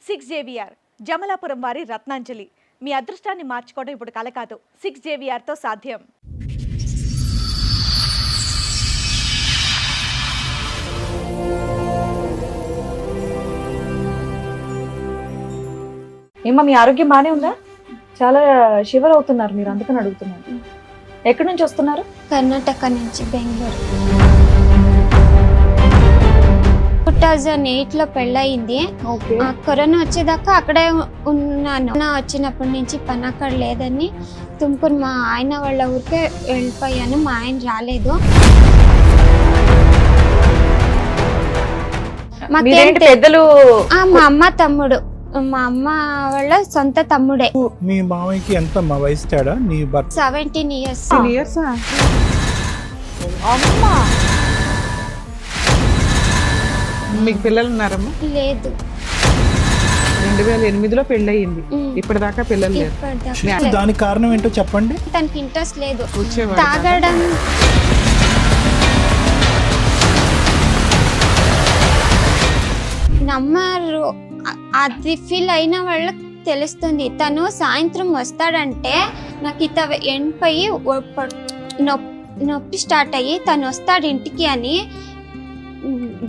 Six JVR Jamalapuram వారి రత్నాంజలి. మీ అదృష్టాన్ని మార్చుకోవడం ఇప్పుడు కల కాదు, సిక్స్ జేవిఆర్తో సాధ్యం. ఏమో మీ ఆరోగ్యం బానే ఉందా? చాలా షివర్ అవుతున్నారు మీరు, అందుకని అడుగుతున్నారు. ఎక్కడి నుంచి వస్తున్నారు? కర్ణాటక నుంచి బెంగళూరు. 2008లో పెళ్ళయింది. కరోనా వచ్చేదాకా అక్కడే ఉన్నాను. వచ్చినప్పటి నుంచి పని అక్కడ లేదని తుమ్కూరు మా ఆయన వాళ్ళ ఊరికే వెళ్ళిపోయాను. మా ఆయన రాలేదు. పెద్దలు మా అమ్మ తమ్ముడు, మా అమ్మ వాళ్ళ సొంత తమ్ముడే. మీ మామయ్యకి ఎంత వయసు తేడా? నీ భర్త 17 years. అమ్మా, మీకు పిల్లలు ఉన్నారమ్మా? లేదు. 2008లో పెళ్ళయింది, ఇప్పటిదాకా పిల్లలు లేరు. ఇప్పటిదాకా దానికి కారణం ఏంటో చెప్పండి. తనకి ఇంట్రెస్ట్ లేదు వచ్చేవాడు తాగడం. నమ్మరు, అది ఫీల్ అయిన వాళ్ళకి తెలుస్తుంది. తను సాయంత్రం వస్తాడంటే నాకు ఇత ఎండిపోయి నొప్పి స్టార్ట్ అయ్యి తను వస్తాడు ఇంటికి అని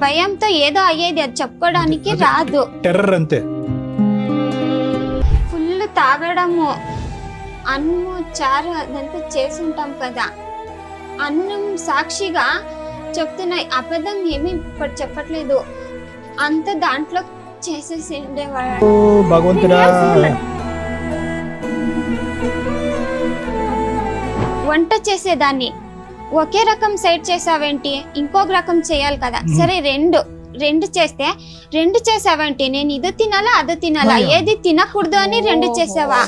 భయంతో ఏదో అయ్యేది, అది చెప్పుకోవడానికి రాదు. టెర్రర్ అంతే. ఫుల్ తాగడము, అన్నము చారు అదంతా చేసి ఉంటాం కదా, అన్నం సాక్షిగా చెప్తున్నాయి, అబద్ధం ఏమీ ఇప్పుడు చెప్పట్లేదు. అంత దాంట్లో చేసేసి ఉండేవాడు. భగవంతుడా, వంట చేసేదాన్ని ఒకే రకం సైడ్ చేసావేంటి, ఇంకొక రకం చేయాలి కదా. సరే రెండు చేస్తే రెండు చేసావేంటి, నేను ఇది తినాలా అది తినాలా, ఏది తినకూడదు అని రెండు చేసావా?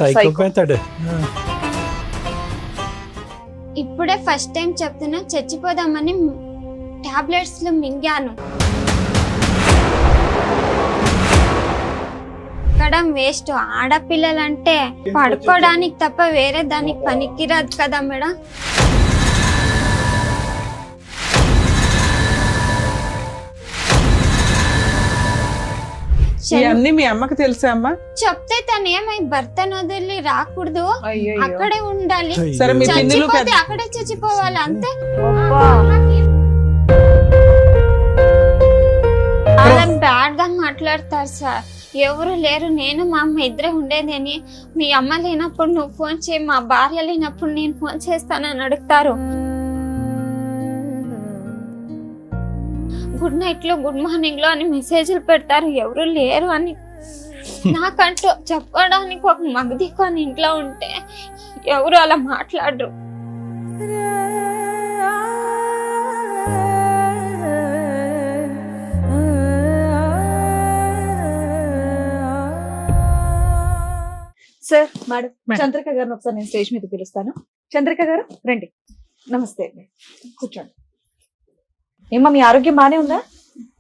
ఇప్పుడే ఫస్ట్ టైం చెప్తున్నా, చచ్చిపోదామని టాబ్లెట్స్ లో మింగాను. పడడం వేస్ట్. ఆడపిల్లలంటే పడుకోవడానికి తప్ప వేరే దానికి పనికిరాదు కదా మేడం. ఇవన్నీ మీ అమ్మకి తెలుసా అమ్మా? చెప్తే తను ఏమై భర్తను వదిలి రాకూడదు, అక్కడే ఉండాలి, సరే మీ పిన్నులు చచ్చిపోతే అక్కడే చచ్చిపోవాలి అంతే. అలా బ్యాడ్ గా మాట్లాడతారు సార్. ఎవరు లేరు, నేను మా అమ్మ ఇద్దరే ఉండేదని. మీ అమ్మ లేనప్పుడు నువ్వు ఫోన్ చేయి, మా భార్య లేనప్పుడు నేను ఫోన్ చేస్తానని అడుగుతారు. గుడ్ నైట్ లో గుడ్ మార్నింగ్ లో అని మెసేజ్లు పెడతారు, ఎవరు లేరు అని. నాకంటూ చెప్పడానికి ఒక మగదికొని ఇంట్లో ఉంటే ఎవరు అలా మాట్లాడరు. సార్, మేడం, చంద్రిక గారిని ఒకసారి నేను స్టేజ్ మీద పిలుస్తాను. చంద్రిక గారు రండి. నమస్తే అండి, కూర్చోండి. ఏమో మీ ఆరోగ్యం బానే ఉందా?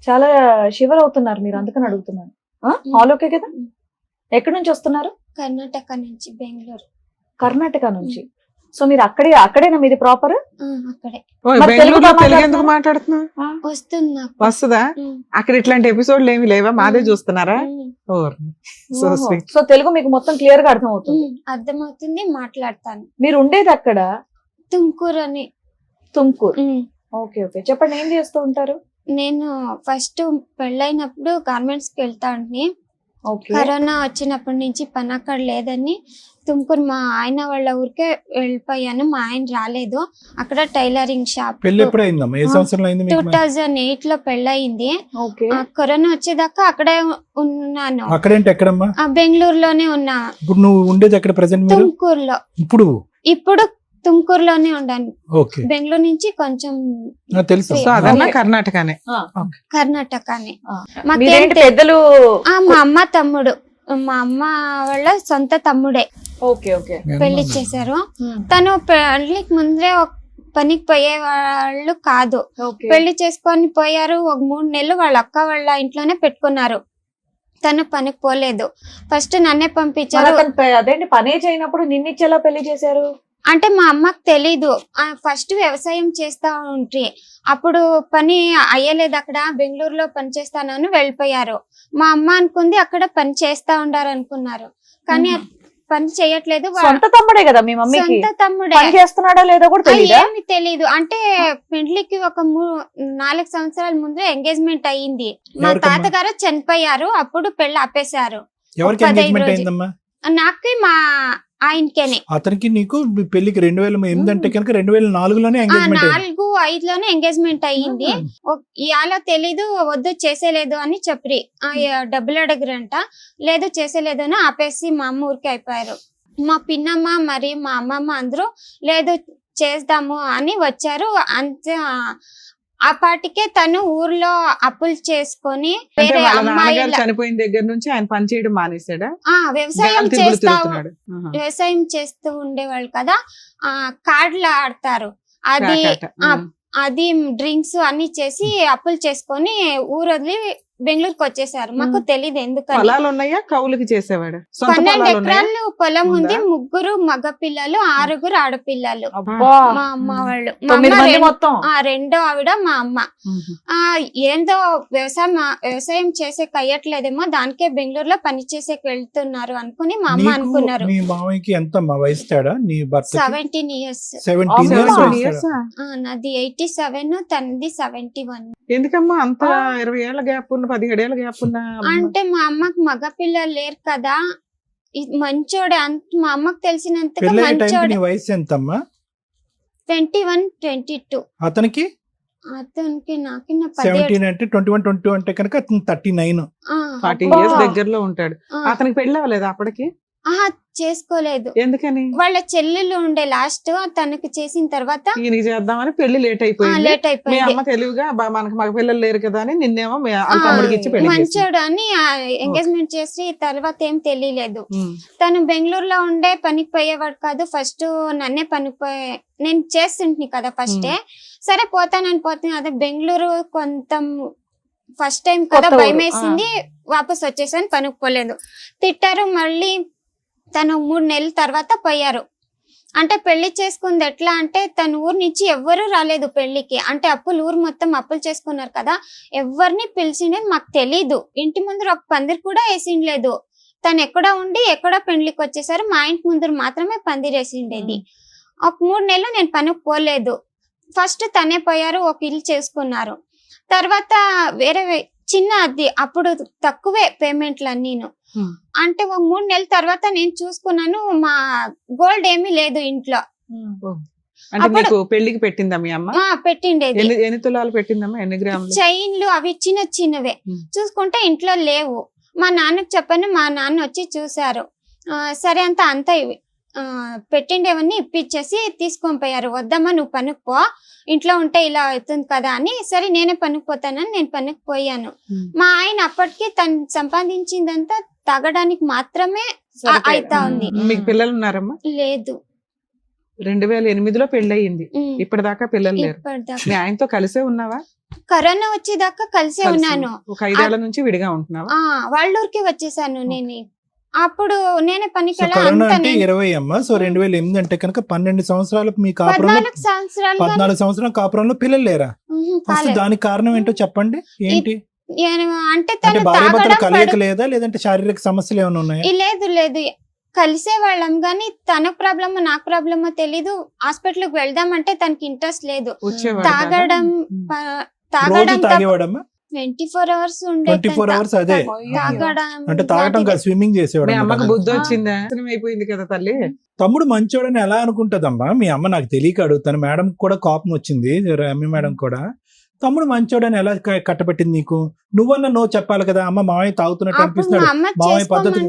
చాలా షివర్ అవుతున్నారు మీరు, అందుకని అడుగుతున్నాను. ఆల్ ఓకే కదా? ఎక్కడి నుంచి వస్తున్నారు? కర్ణాటక నుంచి బెంగళూరు. కర్ణాటక నుంచి. సో మీరు అక్కడేనా మీది ప్రాపర్? అక్కడే. బెంగళూరులో తెలుగు ఎందుకు మాట్లాడుతున్నా? వస్తున్నా. వస్తుందా? అక్కడ ఇట్లాంటి ఎపిసోడ్లు ఏమి లేవా? మాదే చూస్తున్నారా? సో తెలుగు మీకు మొత్తం క్లియర్ గా అర్థం అవుతుంది? అర్థమవుతుంది, మాట్లాడతాను. మీరు ఉండేది అక్కడ? తుమ్కూరు అని. తుమ్కూరు. ఓకే ఓకే, చెప్పండి, ఏం చేస్తూ ఉంటారు? నేను ఫస్ట్ పెళ్ళైనప్పుడు గార్మెంట్స్ కి వెళ్తాను. కరోనా వచ్చినప్పటి నుంచి పని అక్కడ లేదని తుమ్కూరు మా ఆయన వాళ్ళ ఊరికే వెళ్ళిపోయాను. మా ఆయన రాలేదు. అక్కడ టైలరింగ్ షాప్. 2008లో పెళ్ళయింది. కరోనా వచ్చేదాకా అక్కడే ఉన్నాను. బెంగళూరులోనే ఉన్నా. తుమ్కూరులో. ఇప్పుడు తుమ్కూరులోనే ఉండాను. బెంగళూరు నుంచి కొంచెం కర్ణాటకనే. పెద్దలు మా అమ్మ తమ్ముడు, మా అమ్మ వాళ్ళ సొంత తమ్ముడే. పెళ్లి చేశారు. తను పెళ్లికి ముందే పనికి పోయే వాళ్ళు కాదు, పెళ్లి చేసుకొని పోయారు. ఒక 3 నెలలు వాళ్ళ అక్క వాళ్ళ ఇంట్లోనే పెట్టుకున్నారు. తను పనికి పోలేదు. ఫస్ట్ నన్నే పంపించారు. అదేంటి, పనే చేయనప్పుడు నిన్నిచ్చేలా పెళ్లి చేశారు? అంటే మా అమ్మకి తెలీదు. ఫస్ట్ వ్యవసాయం చేస్తా ఉంటే అప్పుడు పని అయ్యలేదు, అక్కడ బెంగళూరులో పని చేస్తానని వెళ్ళిపోయారు. మా అమ్మ అనుకుంది అక్కడ పని చేస్తా ఉండారు అనుకున్నారు, కానీ పని చేయట్లేదు. సొంత తమ్ముడే కదా మీ మమ్మీకి, సొంత తమ్ముడే. పని చేస్తున్నాడో లేదో కూడా తెలియదా? ఏమి తెలీదు. అంటే పెళ్లికి ఒక 4 సంవత్సరాల ముందు ఎంగేజ్మెంట్ అయ్యింది. మా ఎవరికమ్మా? తాతగారు చనిపోయారు, అప్పుడు పెళ్లి ఆపేశారు. ఎవరికి 15 ఎంగేజ్మెంట్ రోజులు. అయిందమ్మా? నాకు మా ఆయనకేనే అతనికి నీకు పెళ్లికి 2008 అంటే కనుక 2004లోనే ఎంగేజ్మెంట్ అయింది. 4-5లోనే ఎంగేజ్మెంట్ అయ్యింది. ఇవాళ తెలీదు, వద్దు చేసేలేదు అని చెప్పి డబ్బులు అడగరంట. లేదు చేసేలేదు అని ఆపేసి మా అమ్మ ఊరికి అయిపోయారు. మా పిన్నమ్మ మరి మా అమ్మమ్మ అందరూ లేదు చేద్దాము అని వచ్చారు. అంతే ఆ పాటికే తను ఊర్లో అప్పులు చేసుకొని అంటే వేరే వాళ్ళ నాన్నగారు అమ్మాయిల చనిపోయిన దగ్గర నుంచి ఆయన పని చేయడం మానేశాడా? వ్యవసాయం గాలి తిరుగులు చేస్తా తిరుగుతున్నాడు. ఆహా. వ్యవసాయం చేస్తూ ఉండేవాళ్ళు కదా, కార్డులు ఆడతారు. అది కాకాట. అది డ్రింక్స్ అన్ని చేసి అప్పులు చేసుకొని ఊరు వదిలి బెంగళూరుకి వచ్చేసారు. మాకు తెలీదు ఎందుకని. పొలాలు ఉన్నాయా, కౌలుకి చేసేవాడు? సొంత 12 పొలాలు ఉన్నాయా? ఎకరాలు పొలం ఉంది, ఉందా? 3 మగ పిల్లలు, 6 ఆడపిల్లలు. అబ్బా. మా అమ్మ వాళ్ళు, మా 9 అమ్మ మంది మొత్తం. రెండో ఆవిడ మా అమ్మ. ఉహు. ఏందో వ్యవసాయం చేసే కయ్యట్లేదేమో, దానికే బెంగళూరులో పని చేసేకి వెళ్తున్నారు అనుకుని మా అమ్మ నీకు అనుకున్నారు. మీ మామయ్యకి ఎంత వయసు తేడా నీ భర్త? 17 years. 17 years 17 వయసు years తేడా. ఆ? నాది 87, తనది 71. ఎందుకమ్మా అంత 20 ఏళ్ల గ్యాప్ ఉన్న 17 ఏళ్ల గ్యాప్ ఉన్న అంటే మా అమ్మకి మగ పిల్లలు లేరు కదా, మంచోడే. మా అమ్మకి తెలిసినంతగా పెళ్ళయ్యే టైంకి మంచోడే. నీ వయసు ఎంతమ్మా? 21, 22. అతనికి అతనికి నాకు 17 అంటే 21, 22 అంటే కనుక అతను 39. 40 అబ్బా. ఇయర్స్ దగ్గరలో ఉంటాడు. అతనికి పెళ్లి అవ్వలేదు అప్పటికి? చేసుకోలేదు. ఎందుకని? వాళ్ళ చెల్లెలు ఉండే లాస్ట్, తనకు చేసిన తర్వాత ఈయనకి చేద్దామని పెళ్లి లేట్ అయిపోయింది. లేట్ మీ అయిపోయింది. అమ్మ తెలివిగా మనకు మగ పిల్లలు లేరు కదా అని నిన్నేమో వాళ్ళ తమ్ముడికి ఇచ్చి పెళ్లి చేసింది. మంచోడు అని ఎంగేజ్మెంట్ చేసి తర్వాత ఏం తెలియలేదు. ఉమ్. తను బెంగళూరులో ఉండే పనికి పోయేవాడు కాదు. ఫస్ట్ నన్నే నేను చేస్తుంటే కదా ఫస్టే, సరే పోతానని పోతాను. అదే బెంగళూరు కొంత ఫస్ట్ టైం కదా, కొత్త ఊరు. భయం వేసింది. వాపస్ వచ్చేసాను, పనికి పోలేదు. తిట్టారు. మళ్ళీ తను 3 నెలల తర్వాత పోయారు. అంటే పెళ్లి చేసుకుంది ఎట్లా అంటే, తన ఊరు నుంచి ఎవ్వరూ రాలేదు పెళ్లికి. అంటే ఊరు మొత్తం అప్పులు చేసుకున్నారు కదా, ఎవరిని పిలిచిండేది మాకు తెలీదు. ఇంటి ముందర ఒక పందిరి కూడా వేసిండలేదు. తను ఎక్కడ ఉండి ఎక్కడ పెళ్లికి వచ్చేసారు. మా ఇంటి ముందర మాత్రమే పందిరి వేసిండేది. ఒక 3 నెలలు నేను పనికి పోలేదు. ఫస్ట్ తనే పోయారు, ఒక ఇల్లు చేసుకున్నారు. తర్వాత వేరే చిన్న అది అప్పుడు తక్కువే పేమెంట్లు అన్నీను. అంటే ఒక 3 నెలల తర్వాత నేను చూసుకున్నాను, మా గోల్డ్ ఏమీ లేదు ఇంట్లో. అంటే నీకు పెళ్లికి పెట్టిందా మీ అమ్మ? పెట్టిండేది. ఎన్ని తులాలు పెట్టిందమ్మా? ఎన్ని గ్రాములు? చైన్లు అవి చిన్నవే. చూసుకుంటే ఇంట్లో లేవు. మా నాన్నకి చెప్పాను, మా నాన్న వచ్చి చూసారు. సరే అంతా పెట్టిండేవన్నీ ఇప్పించేసి తీసుకొని పోయారు. వద్దమ్మా నువ్వు పనికి పో, ఇంట్లో ఉంటే ఇలా అవుతుంది కదా అని. సరే నేనే పనికి పోతానని నేను పనికి పోయాను. మా ఆయన అప్పటికి తను సంపాదించిందంతా తాగడానికి మాత్రమే అయితా ఉంది. మీకు పిల్లలు ఉన్నారమ్మా? లేదు. 2008లో పెళ్లి అయ్యింది. ఇప్పటిదాకా పిల్లలు లేరు. ఇప్పటిదాకా మీ ఆయనతో కలిసే ఉన్నావా? కరోనా వచ్చేదాకా కలిసే ఉన్నాను. ఒక 5 ఏళ్ల నుంచి విడిగా ఉంటున్నావా? వాళ్ళ ఊరికి వచ్చేసాను నేను. అప్పుడు నేనే పనికి సో కరోనా అంటే 20 అమ్మా. సో 2008 అంటే కనుక 12 సంవత్సరాలు మీ కాపురంలో 14 సంవత్సరాలు 14 సంవత్సరాల కాపురంలో పిల్లలు లేరా? అసలు దానికి కారణం ఏంటో చెప్పండి. ఏంటి అంటే అంటే భార్య భర్తలు కలయిక లేదా, లేదంటే శారీరక సమస్యలు ఏమైనా ఉన్నాయా? లేదు కలిసే వాళ్ళం గానీ తనకు ప్రాబ్లమ్ నాకు ప్రాబ్లమో తెలీదు. హాస్పిటల్ కి వెళ్దామంటే తనకి ఇంట్రెస్ట్ లేదు. వచ్చేవాడు తాగడం రోజు తాగేవాడమ్మా? 24 hours 24 hours. అదే అంటే తాగటం కాదు, స్విమ్మింగ్ చేసేవాడు. మీ అమ్మకు బుద్ధి వచ్చిందా? అయిపోయింది కదా తల్లి. తమ్ముడు మంచోడని ఎలా అనుకుంటదమ్మా మీ అమ్మ? నాకు తెలియక అడుగుతాను. మేడం కూడా కోపం వచ్చింది, రమ్య మేడం కూడా. తమ్ముడు మంచోడని ఎలా కట్టబెట్టింది నీకు? నువ్వన్నా నో చెప్పాలి కదా. అమ్మ మావయ్య తాగుతున్నట్టు అనిపిస్తున్నాడు, మావయ్య పద్ధతి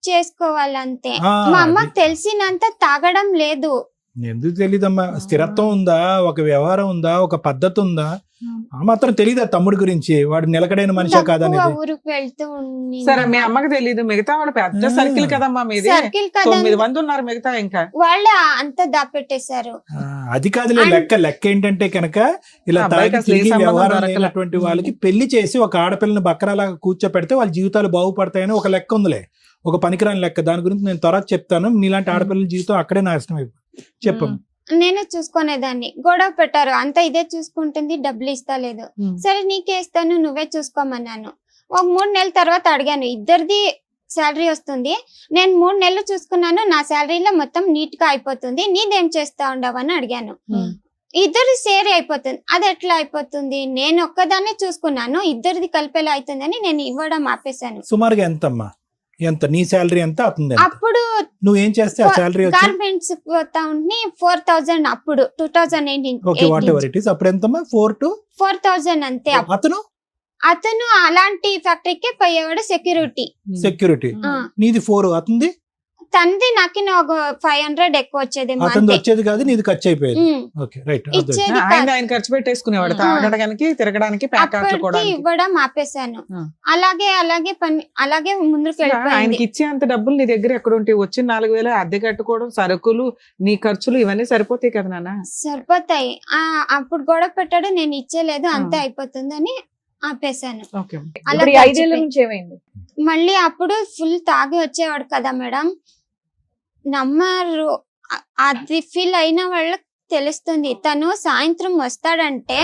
చేసుకోవాలంతే. మా అమ్మకి తెలిసినంత తాగడం లేదు. ఎందుకు తెలీదమ్మా? స్థిరత్వం ఉందా, ఒక వ్యవహారం ఉందా, ఒక పద్ధతి ఉందా? ఆ మాత్రం తెలీదా తమ్ముడి గురించి? వాడు నిలకడైన మనిషా కాదనేది. ఊరికి వెళ్తూ సరే మీ అమ్మకి తెలీదు, మిగతా వాడు పెద్ద సర్కిల్ కదమ్మా మీది. 9 మంది ఉన్నారు మిగతా. ఇంకా వాళ్ళు అంతా దాపెట్టేశారు. అది కాదులే లెక్క ఏంటంటే కనుక ఇలా తాగి తిరిగి వ్యవహారం లేనటువంటి వాళ్ళకి పెళ్లి చేసి ఒక ఆడపిల్లని బక్కరాలాగా కూర్చోపెడితే వాళ్ళ జీవితాలు బాగుపడతాయని ఒక లెక్క ఉందిలే, ఒక పనికిరాని లెక్క. దాని గురించి నేను త్వరగా చెప్తాను. నీలాంటి ఆడపిల్లల జీవితం అక్కడే నాశనం అయిపోయింది. చెప్పమ్మా. నేనే చూసుకునేదాన్ని. గొడవ పెట్టారు, అంత ఇదే చూసుకుంటుంది, డబ్బులు ఇస్తలేదు. సరే నీకే ఇస్తాను, నువ్వే చూసుకోమన్నాను. ఒక 3 నెలల తర్వాత అడిగాను, ఇద్దరిది శాలరీ వస్తుంది, నేను 3 నెలలు చూసుకున్నాను, నా శాలరీలో మొత్తం నీట్ గా అయిపోతుంది, నీదేం చేస్తా ఉండవని అడిగాను. ఇద్దరు షేర్ అయిపోతుంది. అది ఎట్లా అయిపోతుంది? నేను ఒక్కదాన్నే చూసుకున్నాను, ఇద్దరిది కలిపేలా అవుతుందని నేను ఇవ్వడం ఆపేశాను. సుమారుగా ఎంతమ్మా? ఎంత నీ శాలరీ ఎంత అవుతుంది? అప్పుడు నువ్వేం చేస్తే ఆ శాలరీ గార్మెంట్స్ పోతా ఉంటే 4,000, అప్పుడు 2018. Okay, what ever it is. అప్పుడు ఎంతమ్మా? 4,000 అంతే. అతను అలాంటి ఫ్యాక్టరీకే పోయేవాడు, సెక్యూరిటీ. నీది 4, అతనిది? తనది నాకు ఒక 500 ఎక్కువ వచ్చేది. అతనిది వచ్చేది కాదు, నీది ఖర్చు అయిపోయేది. Okay, right. ఇచ్చేది ఆయన ఖర్చు పెట్టేసుకునేవాడు, తాగడానికి తిరగడానికి ప్యాకెట్లు కూడా ఇవ్వడం ఆపేశాను. అలాగే ముందుకు వెళ్ళిపోయింది. ఆయనకి ఇచ్చే అంత డబ్బులు నీ దగ్గర ఎక్కడ ఉంటాయి? వచ్చిన 4,000 అద్దె కట్టుకోవడం, సరుకులు, నీ ఖర్చులు ఇవన్నీ సరిపోతాయి కదా నాన్న? సరిపోతాయి. అప్పుడు గొడవ పెట్టాడు, నేను ఇచ్చేలేదు, అంతే అయిపోతుందని ఆపేశాను. ఇప్పుడు ఈ 5 ఏళ్ల నుంచి ఏమైంది? మళ్ళీ అప్పుడు ఫుల్ తాగి వచ్చేవాడు కదా మేడం, నమ్మరు. అది ఫీల్ అయిన వాళ్ళకి తెలుస్తుంది. తను సాయంత్రం వస్తాడంటే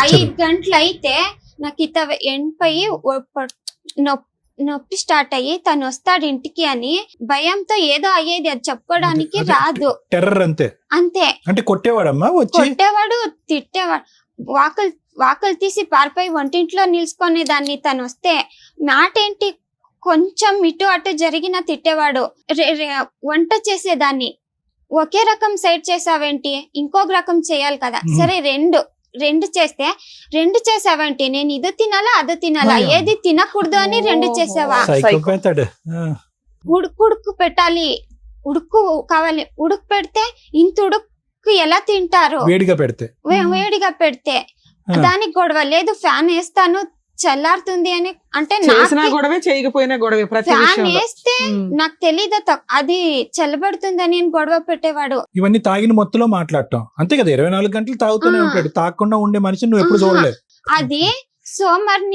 5 గంటలు అయితే నాకు ఇత ఎండిపోయి నొప్పి స్టార్ట్ అయ్యి తను వస్తాడు ఇంటికి అని భయంతో ఏదో అయ్యేది, అది చెప్పుకోవడానికి రాదు. టెర్రర్ అంతే. అంటే కొట్టేవాడమ్మా వచ్చి? కొట్టేవాడు, తిట్టేవాడు, వాకలు తీసి పారిపోయి వంటింట్లో నిలుచుకునేదాన్ని. తను వస్తే మాట ఏంటి, కొంచెం ఇటు అటు జరిగిన తిట్టేవాడు. వంట చేసేదాన్ని, ఒకే రకం సైడ్ చేసావేంటి, ఇంకొక రకం చేయాలి కదా, సరే రెండు చేస్తే 2 చేసావేంటి, నేను ఇది తినాలా అది తినాలా, ఏది తినకూడదు అని 2 చేసావా? ఉడుకు పెట్టాలి, ఉడుకు కావాలి, ఉడుకు పెడితే ఇంత ఉడుకు ఎలా తింటారు? వేడిగా పెడితే దానికి గొడవ లేదు, ఫ్యాన్ వేస్తాను చల్లారుతుంది అని. అంటే గొడవే, చేయకపోయినా గొడవే. ఫ్యాన్ వేస్తే నాకు తెలీదు అది చల్లబడుతుందని గొడవ పెట్టేవాడు. ఇవన్నీ తాగిన మొత్తంలో మాట్లాడటం అంతే కదా? 24 గంటలు తాగుతూనే ఉంటాడు. తాగకుండా ఉండే మనిషి నువ్వు ఎప్పుడు చూడలేదు. అది సోమవారం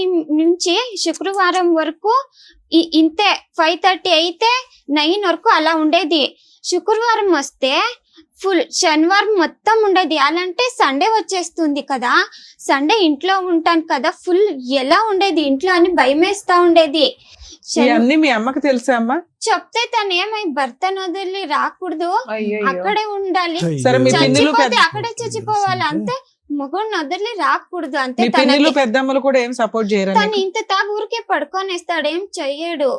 నుంచి శుక్రవారం వరకు ఇంతే, 5:30 అయితే 9 వరకు అలా ఉండేది. శుక్రవారం వస్తే ఫుల్, శనివారం మొత్తం ఉండేది. అలాంటే సండే వచ్చేస్తుంది కదా, సండే ఇంట్లో ఉంటాను కదా, ఫుల్ ఎలా ఉండేది ఇంట్లో అని భయమేస్తా ఉండేది. అన్ని మీ అమ్మకి తెలుసా అమ్మా? చెప్తే తను ఏమై భర్తను వదిలి రాకూడదు, అక్కడే ఉండాలి, అక్కడే చచ్చిపోవాలి అంతే, మగోడిని వదిలి రాకూడదు అంతే. పెద్దమ్మలు కూడా ఏం సపోర్ట్ చేయరు. తను ఇంత తాగు ఊరికే పడుకొనేస్తాడు, ఏం చెయ్యడు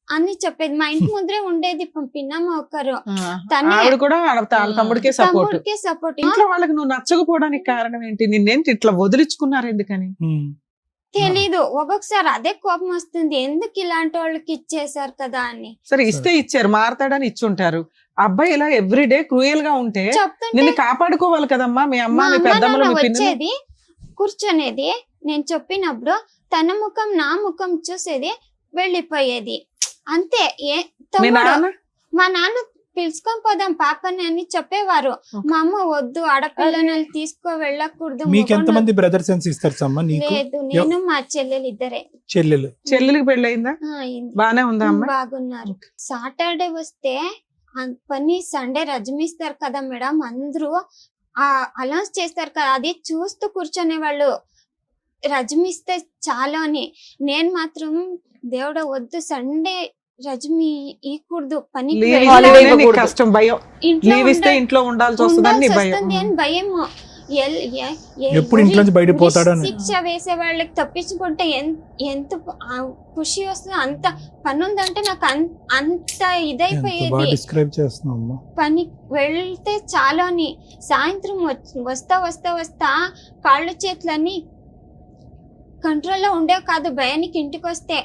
అని చెప్పేది. మా ఇంటి ముందరే ఉండేది పిన్నమ్మ ఒకరు, తమ్ముడికే సపోర్ట్. ఇంట్లో వాళ్ళకి నువ్వు నచ్చకపోవడానికి కారణం ఏంటి? నిన్నేంటి ఇట్లా వదిలించుకున్నారు ఎందుకని తెలీదు. ఒక్కొక్కసారి అదే కోపం వస్తుంది, ఎందుకు ఇలాంటి వాళ్ళకి ఇచ్చేసారు కదా అని. సరే ఇస్తే ఇచ్చారు, మారతాడని ఇచ్చుంటారు. అబ్బాయి ఇలా ఎవ్రీడే క్రూయల్ గా ఉంటే నిన్ను కాపాడుకోవాలి కదమ్మా. మీ అమ్మ, మీ పెద్దమ్మలు వచ్చేది, కూర్చొనేది, నేను చెప్పినప్పుడు తన ముఖం నా ముఖం చూసేది, వెళ్ళిపోయేది అంతే. మా నాన్న పిలుచుకొని పోదాం పాపని అని చెప్పేవారు. మా అమ్మ వద్దు, ఆడపిల్లని తీసుకో వెళ్ళకూడదు. మీకెంతమంది బ్రదర్స్ అండ్ సిస్టర్స్ అమ్మా? లేదు, నేను మా చెల్లెలు ఇద్దరే. చెల్లెలికి పెళ్ళయిందా? బానే ఉందా? బాగున్నారు. సాటర్డే వస్తే పని, సండే రజమిస్తారు కదా మేడం, అందరూ అనౌన్స్ చేస్తారు కదా, అది చూస్తూ కూర్చొనే వాళ్ళు. రజమిస్తే చాలు అని. నేను మాత్రం దేవుడు వద్దు, సండే రజమి ఈకూడదు, పని ఇంట్లో ఉండాల్సి వస్తుంది అని భయము. శిక్ష వేసే వాళ్ళకి తప్పించుకుంటే ఎంత ఖుషి వస్తుంది. అంత పని ఉందంటే నాకు అంత ఇదైపోయేది. పని వెళ్తే చాలు అని. సాయంత్రం వస్తా కాళ్ళు చేతులని కంట్రోల్లో ఉండేవి కాదు. భయానికి ఇంటికి వస్తే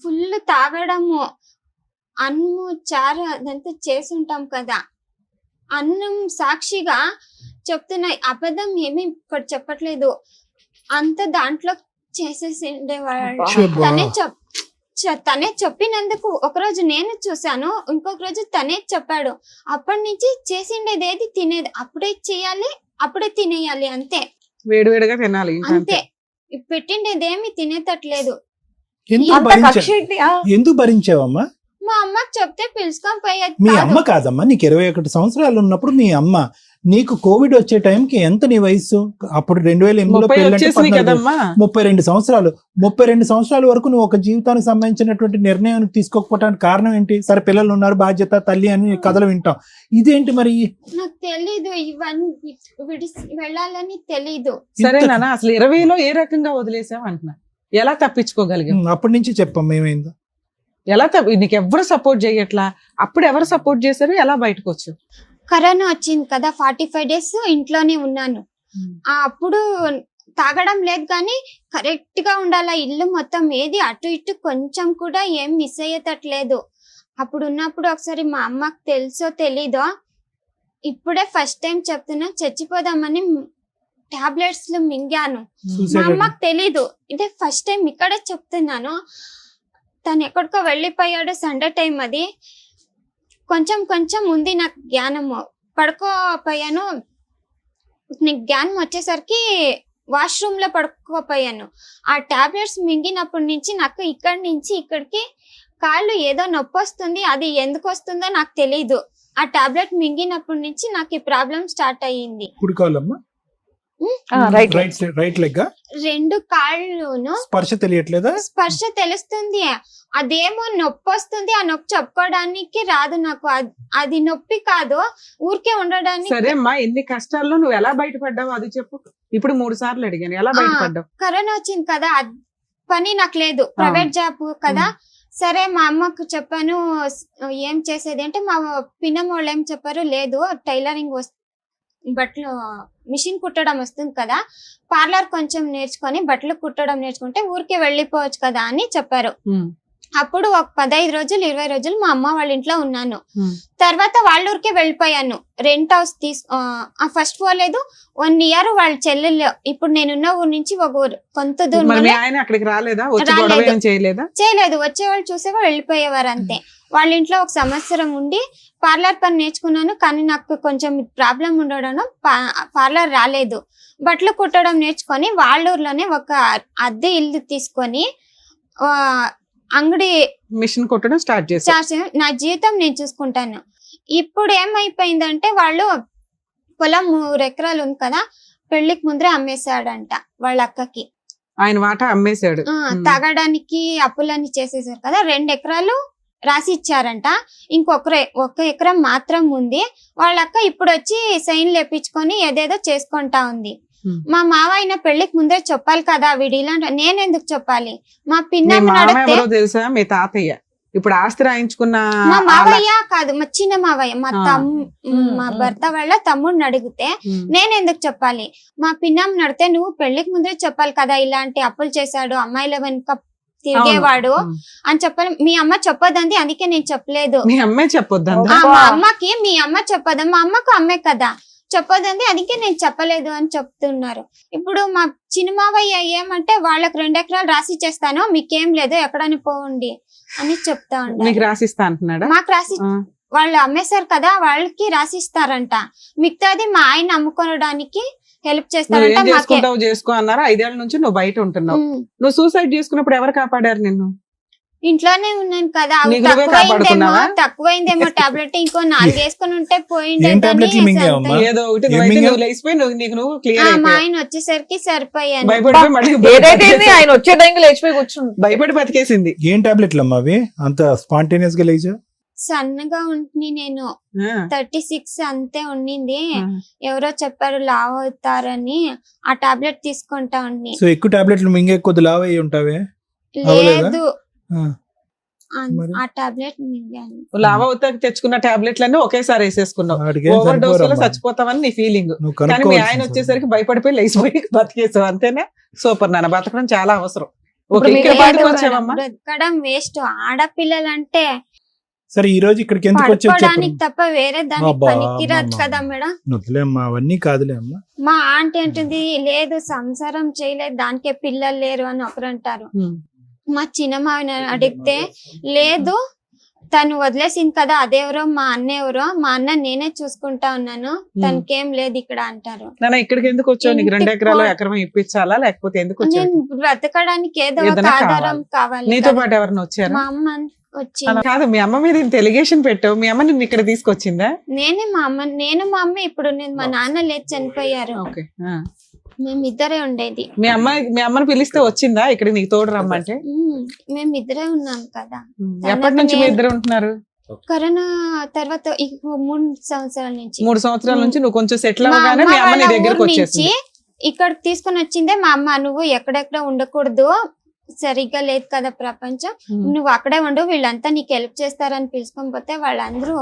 ఫుల్ తాగడము, అన్నము చారు అదంతా చేసి ఉంటాం కదా, అన్నం సాక్షిగా చెప్తున్నా, అబద్ధం ఏమీ ఇక్కడ చెప్పట్లేదు, అంత దాంట్లో చేసేసి ఉండేవాళ్ళు. తనే చెప్పినందుకు ఒకరోజు నేను చూసాను, ఇంకొక రోజు తనే చెప్పాడు. అప్పటి నుంచి చేసిండేది ఏది తినేది అప్పుడే చేయాలి, అప్పుడే తినేయాలి అంతే, వేడివేడిగా తినాలి అంతే. పెట్టిండేదేమి తినేటట్లేదు. ఎందుకు భరించావమ్మా? మా అమ్మకి చెప్తే పిలుచుకొని పోయేది మీ కాదు. అమ్మ కాదమ్మా, నీకు 21 సంవత్సరాలు ఉన్నప్పుడు మీ అమ్మ, నీకు కోవిడ్ వచ్చే టైంకి ఎంత నీ వయసు? అప్పుడు 2008లో 30 వచ్చేసినాయి కదమ్మా. 32 సంవత్సరాలు. 32 సంవత్సరాల వరకు నువ్వు ఒక జీవితానికి సంబంధించినటువంటి నిర్ణయం తీసుకోకపోవడానికి కారణం ఏంటి? సరే పిల్లలు ఉన్నారు, బాధ్యత, తల్లి అని కథలు వింటాం. ఇదేంటి మరి? నాకు తెలీదు ఇవన్నీ విడిసి వెళ్ళాలని తెలీదు. సరే నాన్న, అసలు 20లో ఏ రకంగా వదిలేసావు అంటున్నా, ఎలా తప్పించుకోగలిగాం? అప్పటి నుంచి చెప్పమ్మా ఏమైందో. ఎలా నీకు ఎవరు సపోర్ట్ చేయట్లా? అప్పుడు ఎవరు సపోర్ట్ చేశారు? ఎలా బయటకు వచ్చావు? కరోనా వచ్చింది కదా, 45 days ఇంట్లోనే ఉన్నాను. అప్పుడు తాగడం లేదు కానీ కరెక్ట్ గా ఉండాల, ఇల్లు మొత్తం ఏది అటు ఇటు కొంచెం కూడా ఏం మిస్ అయ్యేటట్లేదు. అప్పుడు ఉన్నప్పుడు ఒకసారి మా అమ్మకి తెలుసో తెలీదో, ఇప్పుడే ఫస్ట్ టైం చెప్తున్నా, చచ్చిపోదామని టాబ్లెట్స్ మింగాను. మా అమ్మకి తెలీదు, ఇదే ఫస్ట్ టైం ఇక్కడే చెప్తున్నాను. తను ఎక్కడికో వెళ్ళిపోయాడు, సండే టైం అది. కొంచెం కొంచెం ఉంది నాకు జ్ఞానము, పడుకోపోయాను. నీకు జ్ఞానం వచ్చేసరికి వాష్రూమ్ లో పడుకోపోయాను. ఆ టాబ్లెట్స్ మింగినప్పటి నుంచి నాకు ఇక్కడి నుంచి ఇక్కడికి కాళ్ళు ఏదో నొప్పి వస్తుంది, అది ఎందుకు వస్తుందో నాకు తెలీదు. ఆ టాబ్లెట్ మింగినప్పటి నుంచి నాకు ఈ ప్రాబ్లం స్టార్ట్ అయ్యింది. కుడికాలమ్మా, రైట్ లెగ్, రెండు కాళ్ళును స్పర్శ తెలియట్లేదా? స్పర్శ తెలుస్తుంది, అదేమో నొప్పి వస్తుంది. ఆ నొప్పి చెప్పుకోవడానికి రాదు నాకు. అది నొప్పి కాదు, ఊరికే ఉండడానికి. సరే అమ్మా, ఎన్ని కష్టాల్లో నువ్వు ఎలా బయటపడ్డావు అది చెప్పు. ఇప్పుడు 3 సార్లు అడిగాను, ఎలా బయటపడ్డావు? కరోనా వచ్చింది కదా, పని నాకు లేదు, ప్రైవేట్ జాబ్ కదా. సరే మా అమ్మకు చెప్పాను, ఏం చేసేది అంటే మా పిన్నమ్మ వాళ్ళు ఏం చెప్పారు, లేదు టైలరింగ్ బట్టలు మిషన్ కుట్టడం వస్తుంది కదా, పార్లర్ కొంచెం నేర్చుకొని బట్టలు కుట్టడం నేర్చుకుంటే ఊరికే వెళ్ళిపోవచ్చు కదా అని చెప్పారు. అప్పుడు ఒక 15 రోజులు 20 రోజులు మా అమ్మ వాళ్ళ ఇంట్లో ఉన్నాను. తర్వాత వాళ్ళ ఊరికే వెళ్ళిపోయాను. రెంట్ హౌస్ ఫస్ట్ పోలేదు, 1 year వాళ్ళ చెల్లెలు, ఇప్పుడు నేనున్న ఊరు నుంచి ఒక ఊరు కొంత దూరం. అక్కడికి రాలేదా? చేయలేదు, వచ్చేవాళ్ళు చూసేవాళ్ళు వెళ్ళిపోయేవారు అంతే. వాళ్ళ ఇంట్లో ఒక సంవత్సరం ఉండి పార్లర్ పని నేర్చుకున్నాను, కానీ నాకు కొంచెం ప్రాబ్లం ఉండడం పార్లర్ రాలేదు. బట్టలు కుట్టడం నేర్చుకొని వాళ్ళ ఊర్లోనే ఒక అద్దె ఇల్లు తీసుకొని అంగడి మిషన్ కుట్టడం స్టార్ట్ చేసి నా జీవితం నేను చూసుకుంటాను. ఇప్పుడు ఏమైపోయిందంటే వాళ్ళు పొలం 3 ఎకరాలు ఉంది కదా, పెళ్లికి ముందరే అమ్మేశాడంట వాళ్ళ అక్కకి. ఆయన వాటా అమ్మేశాడు. తాగడానికి అప్పులన్నీ చేసేసారు కదా, 2 ఎకరాలు రాసి ఇచ్చారంట. ఒక ఎకరం మాత్రం ఉంది. వాళ్ళ అక్క ఇప్పుడు వచ్చి సైన్ లేపించుకొని ఏదేదో చేసుకుంటా ఉంది. మా మావయ్య పెళ్లికి ముందే చెప్పాలి కదా, వీడి ఇలాంటి నేనెందుకు చెప్పాలి? మా పిన్నమ్మ తెలుసా, మీ తాతయ్య ఇప్పుడు ఆస్తి రాయించుకున్న మా మావయ్య కాదు, మా చిన్న మావయ్య, మా భర్త వాళ్ళ తమ్ముడిని అడిగితే నేనెందుకు చెప్పాలి? మా పిన్నమ్మ నడితే నువ్వు పెళ్లికి ముందే చెప్పాలి కదా, ఇలాంటి అప్పులు చేశాడు, అమ్మాయిల వెనుక తిరిగేవాడు అని చెప్పాలి. మీ అమ్మ చెప్పొద్దంది, అందుకే నేను చెప్పలేదు. మీ అమ్మే చెప్పొద్దు, మా అమ్మకి మీ అమ్మ చెప్పొద్దు, మా అమ్మకు అమ్మే కదా చెప్పొద్దంది, అందుకే నేను చెప్పలేదు అని చెప్తున్నారు. ఇప్పుడు మా చిన్నమావయ్య ఏమంటే వాళ్ళకి 2 ఎకరాలు రాసి చేస్తాను, మీకేం లేదు ఎక్కడని పోండి అని చెప్తా ఉంటారు. రాసిస్తా అంటున్నాడా? మాకు రాసి వాళ్ళు అమ్మేశారు కదా, వాళ్ళకి రాసిస్తారంట. మిగతాది మా ఆయన అమ్ముకోవడానికి హెల్ప్ చేస్తారంట. చేసుకో అన్నారు. 5 ఏళ్ల నుంచి నువ్వు బయట ఉంటున్నావు. నువ్వు సూసైడ్ చేసుకున్నప్పుడు ఎవరు కాపాడారు నిన్ను? ఇంట్లోనే ఉన్నాను కదా, తక్కువైందేమో టాబ్లెట్, ఇంకో 4 వేసుకుని ఉంటే పోయిండే. మా ఆయన వచ్చేసరికి సరిపోయాను. ఆయన వచ్చే టైంకి లేచిపోయి కూర్చుంది, భయపడి బతికేసింది. ఏం టాబ్లెట్లు అమ్మా అవి? అంత స్పాంటేనియస్ గా లేచా? సన్నగా ఉంటుంది, నేను 36 అంతే ఉండింది. ఎవరో చెప్పారు లావ్ అవుతారని, ఆ టాబ్లెట్ తీసుకుంటా ఉండి. సో ఎక్కువ టాబ్లెట్లు మింగే కొద్ది లావ్ అయ్యి ఉంటావే? లేదు, ఆ టాబ్లెట్ మింగాను. లావ్ అవుతా తెచ్చుకున్న టాబ్లెట్లన్నీ ఒకేసారి వేసేసుకున్నావు. ఓవర్ డోస్ లో చచ్చిపోతావని నీ ఫీలింగ్. కానీ మీ ఆయన వచ్చేసరికి భయపడిపోయి లేచిపోయి బతికేసావు, అంతేనా? సూపర్ నాన్న, బతకడం చాలా అవసరం. బ్రతకడం వేస్ట్. ఆడపిల్లలంటే సరే ఈ రోజు ఇక్కడికి ఎందుకు వచ్చావు తప్ప వేరే దానికి పనికిరాదు కదా మేడం. వదిలేమ్మా, అవన్నీ కాదులే అమ్మా. మా ఆంటీ అంటుంది, లేదు సంసారం చేయలేదు, దానికే పిల్లలు లేరు అని ఒకరు అంటారు. మా చిన్నమావిని అడిగితే, లేదు తను వదిలేసింది కదా, అదెవరో మా అన్న ఎవరో, మా అన్న నేనే చూసుకుంటా ఉన్నాను, తనకేం లేదు ఇక్కడ అంటారు. ఇక్కడికి ఎందుకు వచ్చావు? నీకు 2 ఎకరాలు ఎకరం ఇప్పించాలా, లేకపోతే ఎందుకు? నేను బ్రతకడానికి ఏదో ఒక ఆధారం కావాలి. నీతో పాటు ఎవరైనా వచ్చారు? మా అమ్మ వచ్చింది. అలా కాదు, మీ అమ్మ మీద ఇంత ఎలిగేషన్ పెట్టావు, మీ అమ్మ నిన్ను ఇక్కడ తీసుకొచ్చిందా? నేను మా అమ్మ ఇప్పుడు నేను మా నాన్న లేచి చనిపోయారు. ఓకే. మేమిద్దరే ఉండేది. మీ అమ్మని పిలిస్తే వచ్చిందా ఇక్కడ నీకు తోడు రమ్మంటే? మేమిద్దరే ఉన్నాం కదా. ఎప్పటి నుంచి మీ ఇద్దరు ఉంటున్నారు? కరోనా తర్వాత 3 సంవత్సరాల నుంచి. 3 సంవత్సరాల నుంచి నువ్వు కొంచెం సెటిల్ అవగానే మీ అమ్మ నీ దగ్గరకు వచ్చేసింది. ఇక్కడ తీసుకొని వచ్చిందే మా అమ్మ. నువ్వు ఎక్కడెక్కడ ఉండకూడదు, సరిగ్గా లేదు కదా ప్రపంచం, నువ్వు అక్కడే ఉండు, వీళ్ళంతా నీకు హెల్ప్ చేస్తారని పిలుచుకొని పోతే వాళ్ళందరూ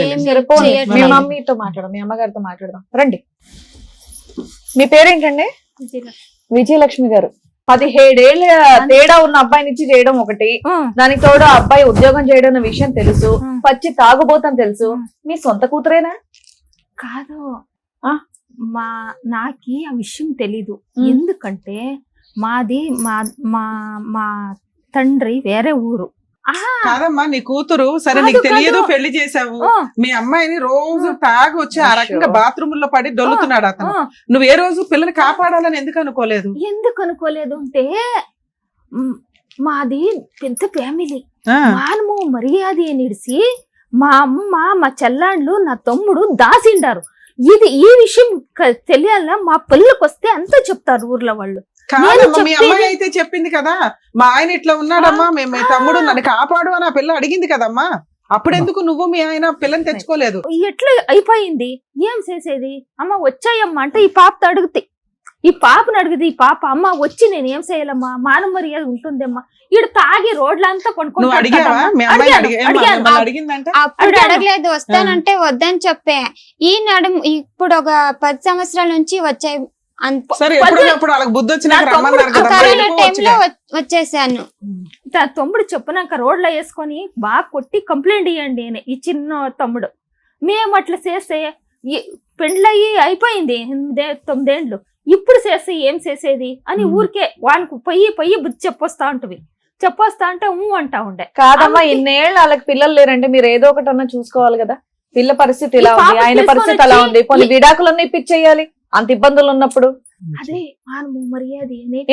ఏం చేయట్లేదు. మీ మమ్మీతో మాట్లాడదాం, మీ అమ్మగారితో మాట్లాడదాం రండి. మీ పేరేంటండి? విజయలక్ష్మి గారు. 17 ఏళ్ళ తేడా ఉన్న అబ్బాయిని ఇచ్చి చేయడం ఒకటి, దానికి తోడు ఆ అబ్బాయి ఉద్యోగం చేయడం అన్న విషయం తెలుసు, పచ్చి తాగుబోతాం తెలుసు. మీ సొంత కూతురేనా? కాదు, నాకి ఆ విషయం తెలీదు. ఎందుకంటే మాది మా తండ్రి వేరే ఊరు. కాదమ్మా, నీ కూతురు సరే నీకు తెలియదు, పెళ్లి చేసావు, మీ అమ్మాయిని రోజు తాగి వచ్చి ఆ రకంగా బాత్రూమ్ లో పడి దొల్లుతున్నాడు అతను. నువ్వు ఏ రోజు పిల్లని కాపాడాలని ఎందుకు అనుకోలేదు? అంటే మాది పెద్ద ఫ్యామిలీ, మానము మర్యాద నిడిసి మా అమ్మ మా చెల్లాండ్లు నా తమ్ముడు దాసిండారు. ఈ విషయం తెలియాల మా పిల్లలకు వస్తే అంతా చెప్తారు ఊర్లో వాళ్ళు. కాదమ్మా, మీ అమ్మాయి అయితే చెప్పింది కదా, మా ఆయన ఇట్లా ఉన్నాడమ్మా, మీ తమ్ముడు నన్ను కాపాడు అని ఆ పిల్ల అడిగింది కదమ్మా. అప్పుడెందుకు నువ్వు మీ ఆయన పిల్లని తెచ్చుకోలేదు? ఎట్లా అయిపోయింది, ఏం చేసేది? అమ్మ వచ్చాయమ్మా అంటే ఈ పాపతో అడిగితే, ఈ పాపను అడిగితే ఈ పాప అమ్మ వచ్చి నేను ఏం చేయాలమ్మా, మానవ మర్యాద ఉంటుందమ్మా, ఈడు తాగి రోడ్లంతా నువ్వు అడిగావా? మీ అమ్మాయి అడిగిందంటే అప్పుడు అడగలేదు, వస్తానంటే వద్దని చెప్పే. ఈ నడుము ఇప్పుడు ఒక 10 సంవత్సరాల నుంచి వచ్చాయి. సరే, ఎప్పుడు వాళ్ళకి బుద్ధి వచ్చినాక రమ్మన్నారు కదా, కరోనా టైంలో వచ్చేసాను. తమ్ముడు చెప్పినాక రోడ్లో వేసుకొని బాగా కొట్టి కంప్లైంట్ ఇవ్వండి అని ఈ చిన్న తమ్ముడు. మేము అట్లా చేస్తే పెండ్లయ్యి అయిపోయింది 9 ఏళ్ళు, ఇప్పుడు చేస్తే ఏం చేసేది అని ఊరికే వానికి పొయ్యి బుద్ధి చెప్పొస్తా ఉంటుంది. చెప్పొస్తా అంటే అంటా ఉండే. కాదమ్మా, ఇన్నేళ్ళు వాళ్ళకి పిల్లలు లేరంటే మీరు ఏదో ఒకటి అన్నా చూసుకోవాలి కదా. పిల్ల పరిస్థితి ఇలా ఉంది, ఆయన పరిస్థితి అలా ఉంది, కొన్ని విడాకులన్నీ ఇప్పించేయాలి అంత ఇబ్బందులు ఉన్నప్పుడు. అదే మానవ మర్యాద.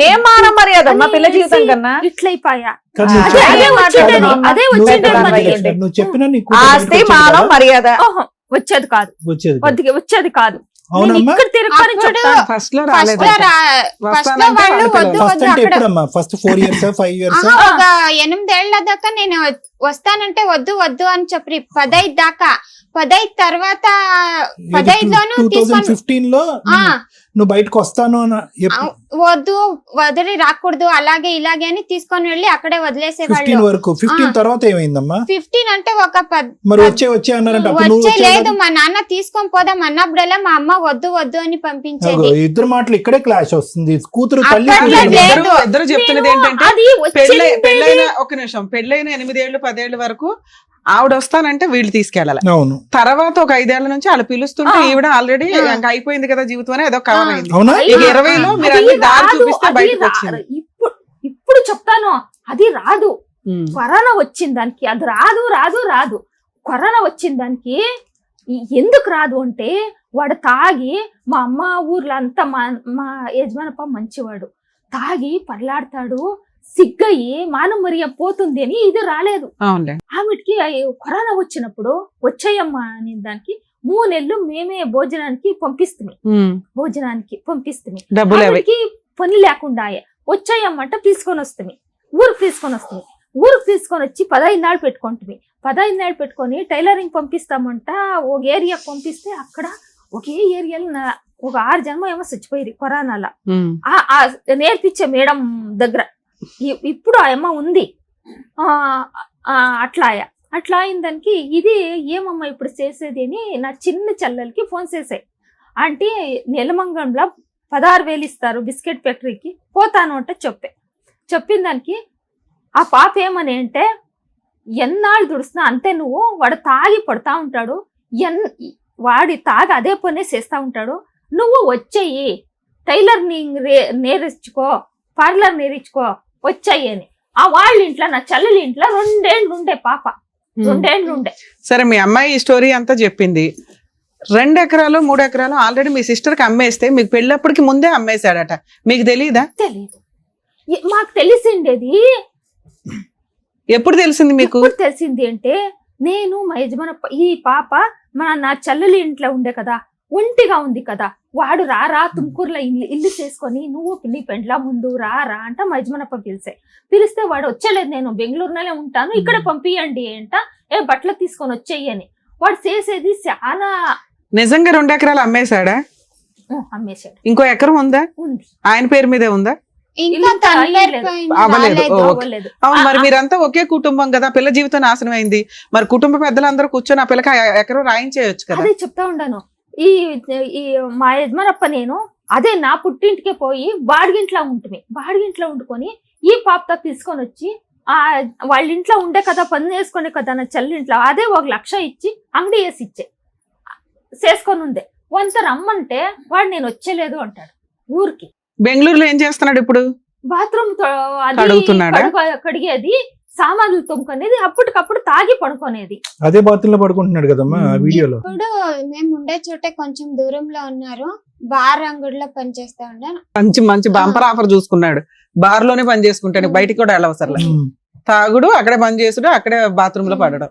ఏం మానవ మర్యాద అమ్మా పిల్ల జీవితం కన్నా? ఇట్లయిపోయా నువ్వు చెప్పిన ఆస్తి మానవ మర్యాద వచ్చేది కాదు, వచ్చేది కాదు. ఫస్ట్ లో ఫస్ట్ 4 years 5 years ఒక 8 ఏళ్ల దాకా నేను వస్తానంటే వద్దు అని చెప్పి 15 దాకా. 15 తర్వాత 15లోను 2015లో నువ్వు బయటకు వస్తాను వద్దు వదిలి రాకూడదు అలాగే ఇలాగే అని తీసుకొని వెళ్ళి అక్కడే వదిలేసేవాళ్ళు. 15 వరకు. 15 తర్వాత ఏమైందమ్మా? 15 అంటే ఒక మరి వచ్చే అన్నారంటే వచ్చే లేదు, మా నాన్న తీసుకొని పోదాం అన్నప్పుడల్లా మా అమ్మ వద్దు అని పంపించేది. ఇద్దరు మాటలు ఇక్కడే క్లాష్ వస్తుంది. కూతురు తల్లి ఇద్దరు చెప్తున్నది ఏంటంటే పెళ్ళైన 8 ఏళ్ళు 10 ఏళ్ళ వరకు ఆవిడ వస్తానంటే వీళ్ళు తీసుకెళ్ళాలి. అవును. తర్వాత ఒక 5 ఏళ్ల నుంచి వాళ్ళు పిలుస్తుంటే ఈవిడ ఆల్రెడీ ఇంకా అయిపోయింది కదా జీవితం అని ఏదో కావాలైంది. 20లో మీరు అన్ని దారి చూపిస్తే బయటకు వచ్చింది. ఇప్పుడు చెప్తాను, అది రాదు. కరోనా వచ్చిన దానికి అది రాదు. కరోనా వచ్చిన దానికి ఎందుకు రాదు అంటే వాడు తాగి, మా అమ్మ ఊర్లో అంతా మా యజమానప్ప మంచివాడు, తాగి పర్లాడతాడు, సిగ్గయి మానవ మర్యాద పోతుంది అని ఇది రాలేదు. ఆమెకి కరోనా వచ్చినప్పుడు వచ్చాయమ్మా అని దానికి 3 నెలలు మేమే భోజనానికి పంపిస్తుంది. పని లేకుండా వచ్చాయమ్మంట తీసుకొని వస్తుంది. ఊరికి తీసుకొని వచ్చి 15 నాళ్ళు పెట్టుకుంటుంది. 15 నాళ్ళు పెట్టుకొని టైలరింగ్ పంపిస్తామంట. ఒక ఏరియాకి పంపిస్తే అక్కడ ఒకే ఏరియాలో ఒక 6 జన్మ ఏమో చచ్చిపోయింది కరోనాలో. నేర్పించే మేడం దగ్గర ఇప్పుడు ఆ అమ్మ ఉంది. అట్లా అయిన దానికి ఇది ఏమమ్మా ఇప్పుడు చేసేది అని నా చిన్న చెల్లెలకి ఫోన్ చేసాయి. అంటే నెలమంగంలో 16,000 ఇస్తారు బిస్కెట్ ఫ్యాక్టరీకి, పోతాను అంటే చెప్పిన దానికి ఆ పాప ఏమని అంటే, ఎన్నాళ్ళు దుడుస్తున్నా అంతే, నువ్వు వాడు తాగి పడుతూ ఉంటాడు, వాడి తాగి అదే పనే చేస్తూ ఉంటాడు, నువ్వు వచ్చేయి టైలర్ నేర్చుకో, పార్లర్ నేర్చుకో వచ్చాయి అని. ఆ వాళ్ళ ఇంట్లో నా చెల్లెలి ఇంట్లో 2 ఏళ్ళు ఉండే పాప, 2 ఏళ్ళు ఉండే. సరే, మీ అమ్మాయి ఈ స్టోరీ అంతా చెప్పింది. 2 ఎకరాలు 3 ఎకరాలు ఆల్రెడీ మీ సిస్టర్ కి అమ్మేస్తే మీకు పెళ్ళప్పటికి ముందే అమ్మేశాడట, మీకు తెలియదా? తెలీదు. మాకు తెలిసిండేది ఎప్పుడు తెలిసింది మీకు? ఎప్పుడు తెలిసింది అంటే నేను మా యజమానప్ప ఈ పాప నా చెల్లెలి ఇంట్లో ఉండే కదా, ఒంటిగా ఉంది కదా, వాడు రారా తుమ్కూరులో ఇల్లు చేసుకొని నువ్వు నీ పెండ్లా ముందు రారా అంట మా యజమానప్ప పిలిస్తే వాడు వచ్చలేదు, నేను బెంగళూరులోనే ఉంటాను ఇక్కడ పంపియండి అంట, బట్టలు తీసుకొని వచ్చేయి అని. వాడు చేసేది చాలా. నిజంగా 2 ఎకరాలు అమ్మేశాడా? అమ్మేశాడు. ఇంకో ఎకరం ఉందా? ఉంది. ఆయన పేరు మీదే ఉందా? ఇంకా తన పేరు పైన అవ్వలేదు. రాలేదు. అవ్వలేదు. అవును, మరి మీరంతా ఒకే కుటుంబం కదా, పిల్ల జీవితం నాశనం అయింది. మరి కుటుంబ పెద్దలందరూ కూర్చొని ఆ పిల్లకి ఎకరం రాయించేయచ్చు కదా. అదే చెప్తా ఉండాను. ఈ మా యజమానప్ప నేను అదే నా పుట్టింటికే పోయి బాడిగింట్లో వండుకొని ఈ పాపతో తీసుకొని వచ్చి వాళ్ళ ఇంట్లో ఉండే కదా, పని చేసుకునే కదా నా చెల్లింట్లో, అదే 1 లక్ష ఇచ్చి అంగడి వేసి ఇచ్చే చేసుకొని ఉండే. వంత రమ్మంటే వాడు నేను వచ్చేలేదు అంటాడు ఊరికి. బెంగళూరులో ఏం చేస్తున్నాడు ఇప్పుడు? బాత్రూమ్ కడుగుతున్నాడా? కడిగేది, సామాన్లు తొమ్ముకునేది, అప్పటికప్పుడు తాగి పడుకునేది. అదే బాత్రూమ్ లో పడుకుంటున్నాడు కదమ్మా వీడియోలో. ఇప్పుడు మేము ఉండే చోటే కొంచెం దూరంలో ఉన్నారు, బార్ అంగుడిలో పనిచేస్తా ఉన్నాను. మంచి బంపర్ ఆఫర్ చూసుకున్నాడు. బార్ లోనే పని చేసుకుంటాడు, బయటికి కూడా వెళ్ళవసరం. తాగుడు, అక్కడే పని చేసుడు, అక్కడే బాత్రూమ్ లో పడడం,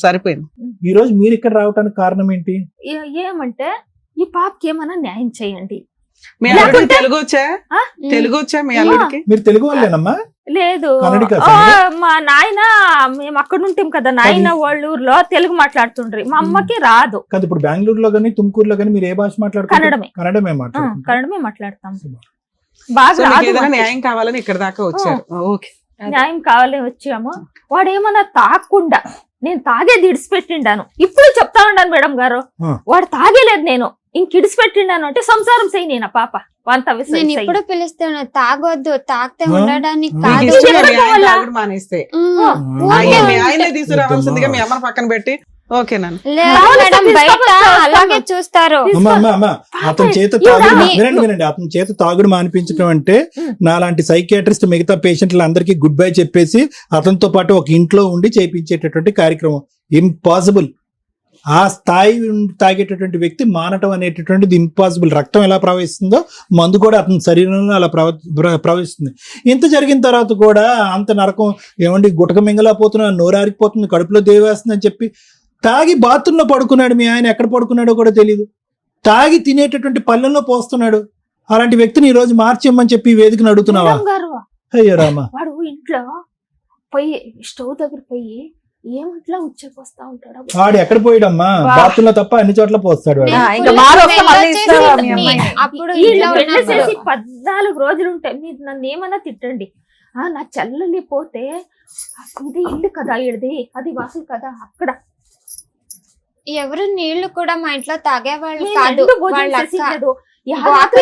సరిపోయింది. ఈ రోజు మీరు ఇక్కడ రావడానికి కారణం ఏంటి? ఏమంటే ఈ పాపకి ఏమైనా న్యాయం చేయండి. మీ అల్లుడికి తెలుగు వచ్చా మీ అల్లుడికి? మీరు తెలుగు వాళ్ళేనమ్మా? లేదు, కన్నడికా? మా నాయన మేము అక్కడ ఉంటాం కదా, నాయన వాళ్ళ ఊర్లో తెలుగు మాట్లాడుతుండ్రి, మా అమ్మకి రాదు. కాదు, ఇప్పుడు బెంగళూరులో గానీ తుమ్కూరులో గానీ మీరు ఏ భాష మాట్లాడుతున్నారు? కన్నడమే మాట్లాడతాం. బాగా ఏదైనా న్యాయం కావాలని ఇక్కడ దాకా వచ్చారు. ఓకే, న్యాయం కావాలని వచ్చాము. వాడు ఏమన్నా తాగకుండా నేను తాగేది ఇడిచిపెట్టిండాను. ఇప్పుడు చెప్తా ఉన్నాను మేడం గారు, వాడు తాగేలేదు, నేను ఇంక ఇడిచిపెట్టిండాను అంటే సంసారం చెయ్యి నేను పాప నేను ఇప్పుడు పిలుస్తాను, తాగొద్దు, తాగితే ఉండడానికి తాగుడు మానేస్తే ఆయనే తీసుకురావాల్సిందిగా మీ అమ్మని పక్కన పెట్టి. ఓకేనా? బయట అలాగే చూస్తారు. అతని చేత తాగుడు వినండి, అతని చేత తాగుడు మానిపించడం అంటే నాలాంటి సైకియాట్రిస్ట్ మిగతా పేషెంట్లు అందరికీ గుడ్ బై చెప్పేసి అతనితో పాటు ఒక ఇంట్లో ఉండి చేయించేటటువంటి కార్యక్రమం. ఇంపాసిబుల్. ఆ స్థాయి తాగేటటువంటి వ్యక్తి మానటం అనేటటువంటిది ఇంపాసిబుల్. రక్తం ఎలా ప్రవహిస్తుందో మందు కూడా అతని శరీరంలో అలా ప్రవహిస్తుంది. ఇంత జరిగిన తర్వాత కూడా అంత నరకం ఏమండి, గుటక మింగలేకపోతున్నా, నోరారిపోతుంది, కడుపులో దేవేస్తుంది అని చెప్పి తాగి బాత్రూంలో పడుకున్నాడు. మీ ఆయన ఎక్కడ పడుకున్నాడో కూడా తెలియదు. తాగి తినేటటువంటి పళ్ళెంలో పోస్తున్నాడు. అలాంటి వ్యక్తిని ఈ రోజు మార్చేయమని చెప్పి వేదికను అడుగుతున్నావా? అయ్యో రామా. వాడు ఇంట్లో పోయి స్టవ్ దగ్గర పోయి ఏమంట్లా ఉచ్చపోస్తా ఉంటాడు. వాడు ఎక్కడ పోయాడమ్మా? బాత్రూమ్ లో తప్ప అన్ని చోట్ల పోస్తాడు. 14 రోజులు ఉంటాయి. మీరు నన్ను ఏమన్నా తిట్టండి, నా చెల్లెలి పోతే ఇది ఇల్లు కదా, ఇది అది వాసులు కదా, అక్కడ ఎవరు నీళ్లు కూడా మా ఇంట్లో తాగేవాళ్ళు కాదు.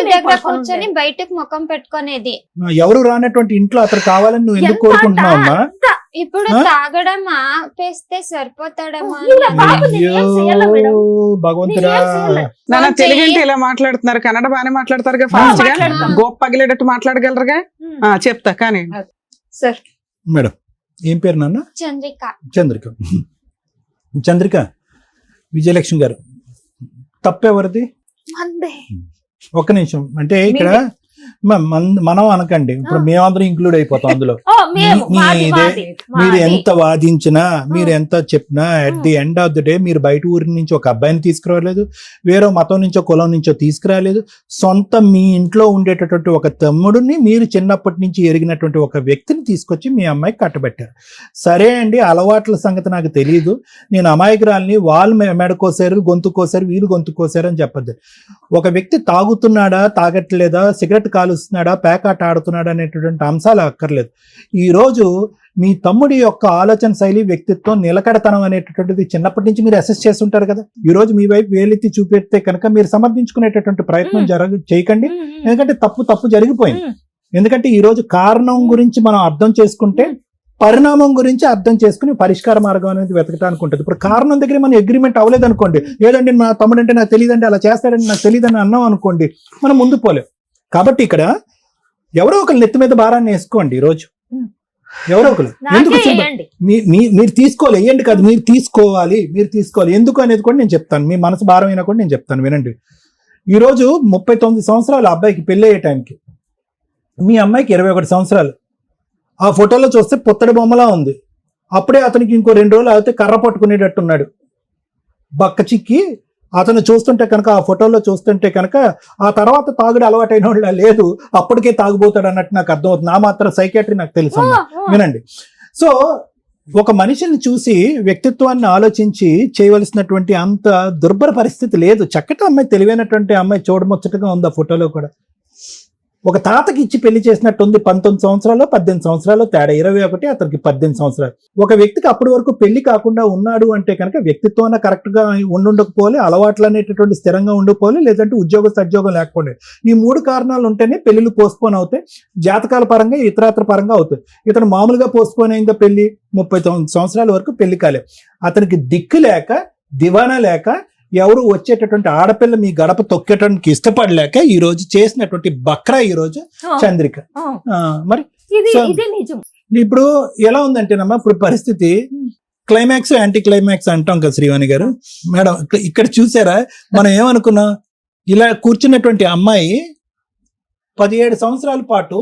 దగ్గర కూర్చొని బయటకు ముఖం పెట్టుకునేది. ఎవరు రానటువంటి ఇంట్లో అతను కావాలని నువ్వు ఎందుకు కోరుకుంటున్నావమ్మా? ఇప్పుడు తాగడం ఆపేస్తే సరిపోతాడమ్మా. భగవంతుడా, నాన్న తెలుగు అంటే ఇలా మాట్లాడుతున్నారు, కన్నడ బాగానే మాట్లాడతారుగా, ఫాస్ట్ గా గోప్ పగిలేటట్టు మాట్లాడగలరుగా. చెప్తా కానీ సార్. మేడం ఏం పేరు నాన్న? చంద్రిక విజయలక్ష్మి గారు. తప్పెవరిది? ఒక్క నిమిషం, అంటే ఇక్కడ మనం అనకండి, ఇప్పుడు మేమందరం ఇంక్లూడ్ అయిపోతాం అందులో. మీరు ఎంత వాదించినా, మీరు ఎంత చెప్పినా, at the end of the day మీరు బయట ఊరి నుంచి ఒక అబ్బాయిని తీసుకురాలేదు, వేరే మతం నుంచో కులం నుంచో తీసుకురాలేదు. సొంత మీ ఇంట్లో ఉండేటటువంటి ఒక తమ్ముడిని, మీరు చిన్నప్పటి నుంచి ఎరిగినటువంటి ఒక వ్యక్తిని తీసుకొచ్చి మీ అమ్మాయికి కట్టబెట్టారు. సరే అండి, అలవాట్ల సంగతి నాకు తెలియదు, నేను అమాయకురాలని, వాళ్ళు మెడ కోసారు, గొంతు కోసారు, వీళ్ళు గొంతు కోసారు అని చెప్పద్దు. ఒక వ్యక్తి తాగుతున్నాడా, తాగట్లేదా, సిగరెట్ కాలుస్తున్నాడా, పేకాట ఆడుతున్నాడా అనేటటువంటి అంశాలు అక్కర్లేదు. ఈ రోజు మీ తమ్ముడి యొక్క ఆలోచన శైలి, వ్యక్తిత్వం, నిలకడతనం అనేటటువంటిది చిన్నప్పటి నుంచి మీరు అసెస్ చేస్తుంటారు కదా. ఈ రోజు మీ వైపు వేలెత్తి చూపెడితే కనుక మీరు సమర్థించుకునేటటువంటి ప్రయత్నం చేయకండి. ఎందుకంటే తప్పు జరిగిపోయింది. ఎందుకంటే ఈ రోజు కారణం గురించి మనం అర్థం చేసుకుంటే పరిణామం గురించి అర్థం చేసుకుని పరిష్కార మార్గం అనేది వెతకడానికి ఉంటుంది. ఇప్పుడు కారణం దగ్గర మనం అగ్రిమెంట్ అవ్వలేదు అనుకోండి, ఏదండి మా తమ్ముడు అంటే నాకు తెలియదండి, అలా చేస్తాడని నాకు తెలియదని అన్నాం అనుకోండి, మనం ముందు పోలేం. కాబట్టి ఇక్కడ ఎవరో ఒకరు నెత్తి మీద భారాన్ని వేసుకోండి. ఈ రోజు ఎవరో ఒకరు ఎందుకు మీరు తీసుకోవాలి, వేయండి కాదు, మీరు తీసుకోవాలి. ఎందుకు అనేది కూడా నేను చెప్తాను. మీ మనసు భారం అయినా కూడా నేను చెప్తాను, వినండి. ఈరోజు 39 సంవత్సరాలు అబ్బాయికి పెళ్ళి అయ్యే టైంకి, మీ అమ్మాయికి 21 సంవత్సరాలు. ఆ ఫోటోలో చూస్తే పుత్తడి బొమ్మలా ఉంది. అప్పుడే అతనికి ఇంకో 2 రోజులు అయితే కర్ర పట్టుకునేటట్టున్నాడు. బక్క చిక్కి అతను చూస్తుంటే కనుక, ఆ ఫోటోలో చూస్తుంటే కనుక ఆ తర్వాత తాగుడు అలవాటైన వాళ్ళ లేదు, అప్పటికే తాగుబోతాడు అన్నట్టు నాకు అర్థమవుతుంది. నా మాత్రం సైకాట్రీ నాకు తెలుసు అమ్మా. వినండి. సో ఒక మనిషిని చూసి వ్యక్తిత్వాన్ని ఆలోచించి చేయవలసినటువంటి అంత దుర్భర పరిస్థితి లేదు. చక్కటి అమ్మాయి, తెలివైనటువంటి అమ్మాయి, చూడముచ్చటగా ఉంది ఆ ఫోటోలో కూడా. ఒక తాతకి ఇచ్చి పెళ్లి చేసినట్టుంది. 19 సంవత్సరాలు 18 సంవత్సరాలు తేడా, 21, అతనికి 18 సంవత్సరాలు. ఒక వ్యక్తికి అప్పటి వరకు పెళ్లి కాకుండా ఉన్నాడు అంటే కనుక వ్యక్తిత్వం కరెక్ట్ గా ఉండకపోలే, అలవాట్లు అనేటటువంటి స్థిరంగా ఉండకపోలే, లేదంటే ఉద్యోగ సద్యోగం లేకపోలే. ఈ 3 కారణాలు ఉంటేనే పెళ్లిళ్ళు పోస్ట్పోన్ అవుతాయి. జాతకాల పరంగా, ఇతరాత్ర పరంగా అవుతాయి. ఇతను మామూలుగా పోస్ట్పోన్ అయిందా పెళ్లి, 39 సంవత్సరాల వరకు పెళ్లి కాలే. అతనికి దిక్కు లేక, దివానా లేక, ఎవరు వచ్చేటటువంటి ఆడపిల్ల మీ గడప తొక్కేటానికి ఇష్టపడలేక ఈ రోజు చేసినటువంటి బక్రా ఈ రోజు చంద్రిక. మరి ఇది నిజం. ఇప్పుడు ఎలా ఉందంటేనమ్మా, ఇప్పుడు పరిస్థితి క్లైమాక్స్ యాంటీ క్లైమాక్స్ అంటాం కదా శ్రీవాణి గారు. మేడం ఇక్కడ చూసారా, మనం ఏమనుకున్నాం, ఇలా కూర్చున్నటువంటి అమ్మాయి 17 సంవత్సరాల పాటు,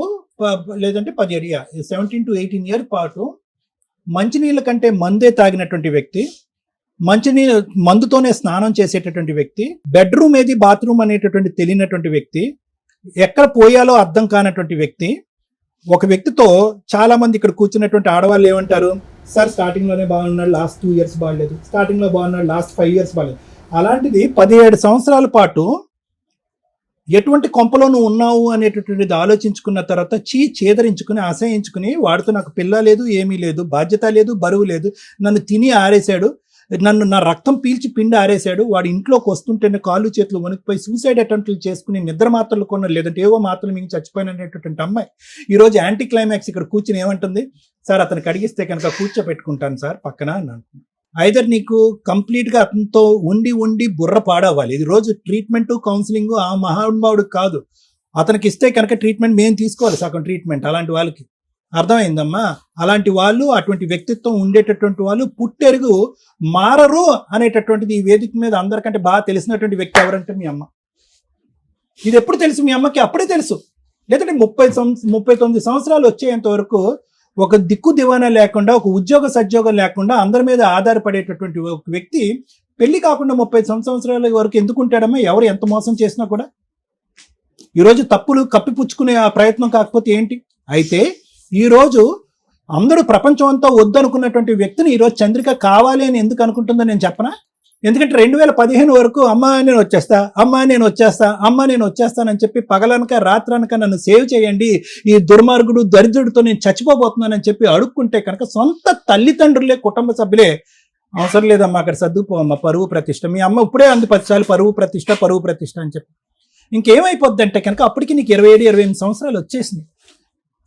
లేదంటే 17 to 18 ఇయర్ పాటు మంచినీళ్ళ కంటే మందే తాగినటువంటి వ్యక్తి, మందుతోనే స్నానం చేసేటటువంటి వ్యక్తి, బెడ్రూమ్ ఏది బాత్రూమ్ అనేటటువంటి తెలియనటువంటి వ్యక్తి, ఎక్కడ పోయాలో అర్థం కానటువంటి వ్యక్తి. ఒక వ్యక్తితో చాలా మంది ఇక్కడ కూర్చున్నటువంటి ఆడవాళ్ళు ఏమంటారు, సార్ స్టార్టింగ్ లోనే బాగున్నాడు, లాస్ట్ 2 years బాగలేదు, స్టార్టింగ్ లో బాగున్నాడు, లాస్ట్ 5 years బాగలేదు. అలాంటిది 17 సంవత్సరాల పాటు ఎటువంటి కొంపలో నువ్వు ఉన్నావు అనేటటువంటిది ఆలోచించుకున్న తర్వాత చేదరించుకుని, అసహించుకుని, వాడితో నాకు పిల్ల లేదు, ఏమీ లేదు, బాధ్యత లేదు, బరువు లేదు, నన్ను తిని ఆరేశాడు, నా రక్తం పీల్చి పిండి ఆరేశాడు, వాడి ఇంట్లోకి వస్తుంటేనే కాళ్ళు చేతులు వణికిపోయి సూసైడ్ అటెంప్ట్లు చేసుకుని నిద్ర మాత్రలు కొన్న, లేదంటే ఏవో మాత్రలు మింగి చచ్చిపోయినటువంటి అమ్మాయి ఈరోజు యాంటీ క్లైమాక్స్ ఇక్కడ కూర్చుని ఏమంటుంది, సార్ అతనికి అడిగిస్తే కనుక కూర్చోపెట్టుకుంటాను సార్ పక్కన అని అంటుంది. ఐదర్ నీకు కంప్లీట్ గా అతనితో ఉండి బుర్ర పాడవ్వాలి. ఇది రోజు ట్రీట్మెంట్, కౌన్సిలింగ్ ఆ మహానుభావుడు కాదు, అతనికి ఇస్తే కనుక ట్రీట్మెంట్ మేము తీసుకోవాలి, సగం ట్రీట్మెంట్. అలాంటి వాళ్ళకి అర్థమైందమ్మా, అలాంటి వాళ్ళు, అటువంటి వ్యక్తిత్వం ఉండేటటువంటి వాళ్ళు పుట్టెరుగు మారరు అనేటటువంటిది ఈ వేదిక మీద అందరికంటే బాగా తెలిసినటువంటి వ్యక్తి ఎవరంటే మీ అమ్మ. ఇది ఎప్పుడు తెలుసు మీ అమ్మకి? అప్పుడే తెలుసు. లేదంటే 39 సంవత్సరాలు వచ్చేంత వరకు ఒక దిక్కు దివానా లేకుండా, ఒక ఉద్యోగ సద్యోగం లేకుండా అందరి మీద ఆధారపడేటటువంటి ఒక వ్యక్తి పెళ్లి కాకుండా 30 సంవత్సరాల వరకు ఎందుకుంటాడమ్మా? ఎవరు ఎంత మోసం చేసినా కూడా. ఈరోజు తప్పులు కప్పిపుచ్చుకునే ఆ ప్రయత్నం కాకపోతే ఏంటి? అయితే ఈరోజు అందరూ ప్రపంచం అంతా వద్దనుకున్నటువంటి వ్యక్తిని ఈరోజు చంద్రిక కావాలి అని ఎందుకు అనుకుంటుందో నేను చెప్పనా? ఎందుకంటే 2015 వరకు అమ్మా నేను వచ్చేస్తానని చెప్పి పగలనక రాత్రనక నన్ను సేవ్ చేయండి, ఈ దుర్మార్గుడు దరిద్రుడితో నేను చచ్చిపోబోతున్నానని చెప్పి అడుక్కుంటే కనుక సొంత తల్లిదండ్రులే, కుటుంబ సభ్యులే అవసరం లేదమ్మా అక్కడ సర్దుకోమ్మా, పరువు ప్రతిష్ట. మీ అమ్మ ఇప్పుడే అంది 10 సార్లు పరువు ప్రతిష్ట అని చెప్పి. ఇంకేమైపోద్ది అంటే కనుక అప్పటికి నీకు 27-28 సంవత్సరాలు వచ్చేసింది.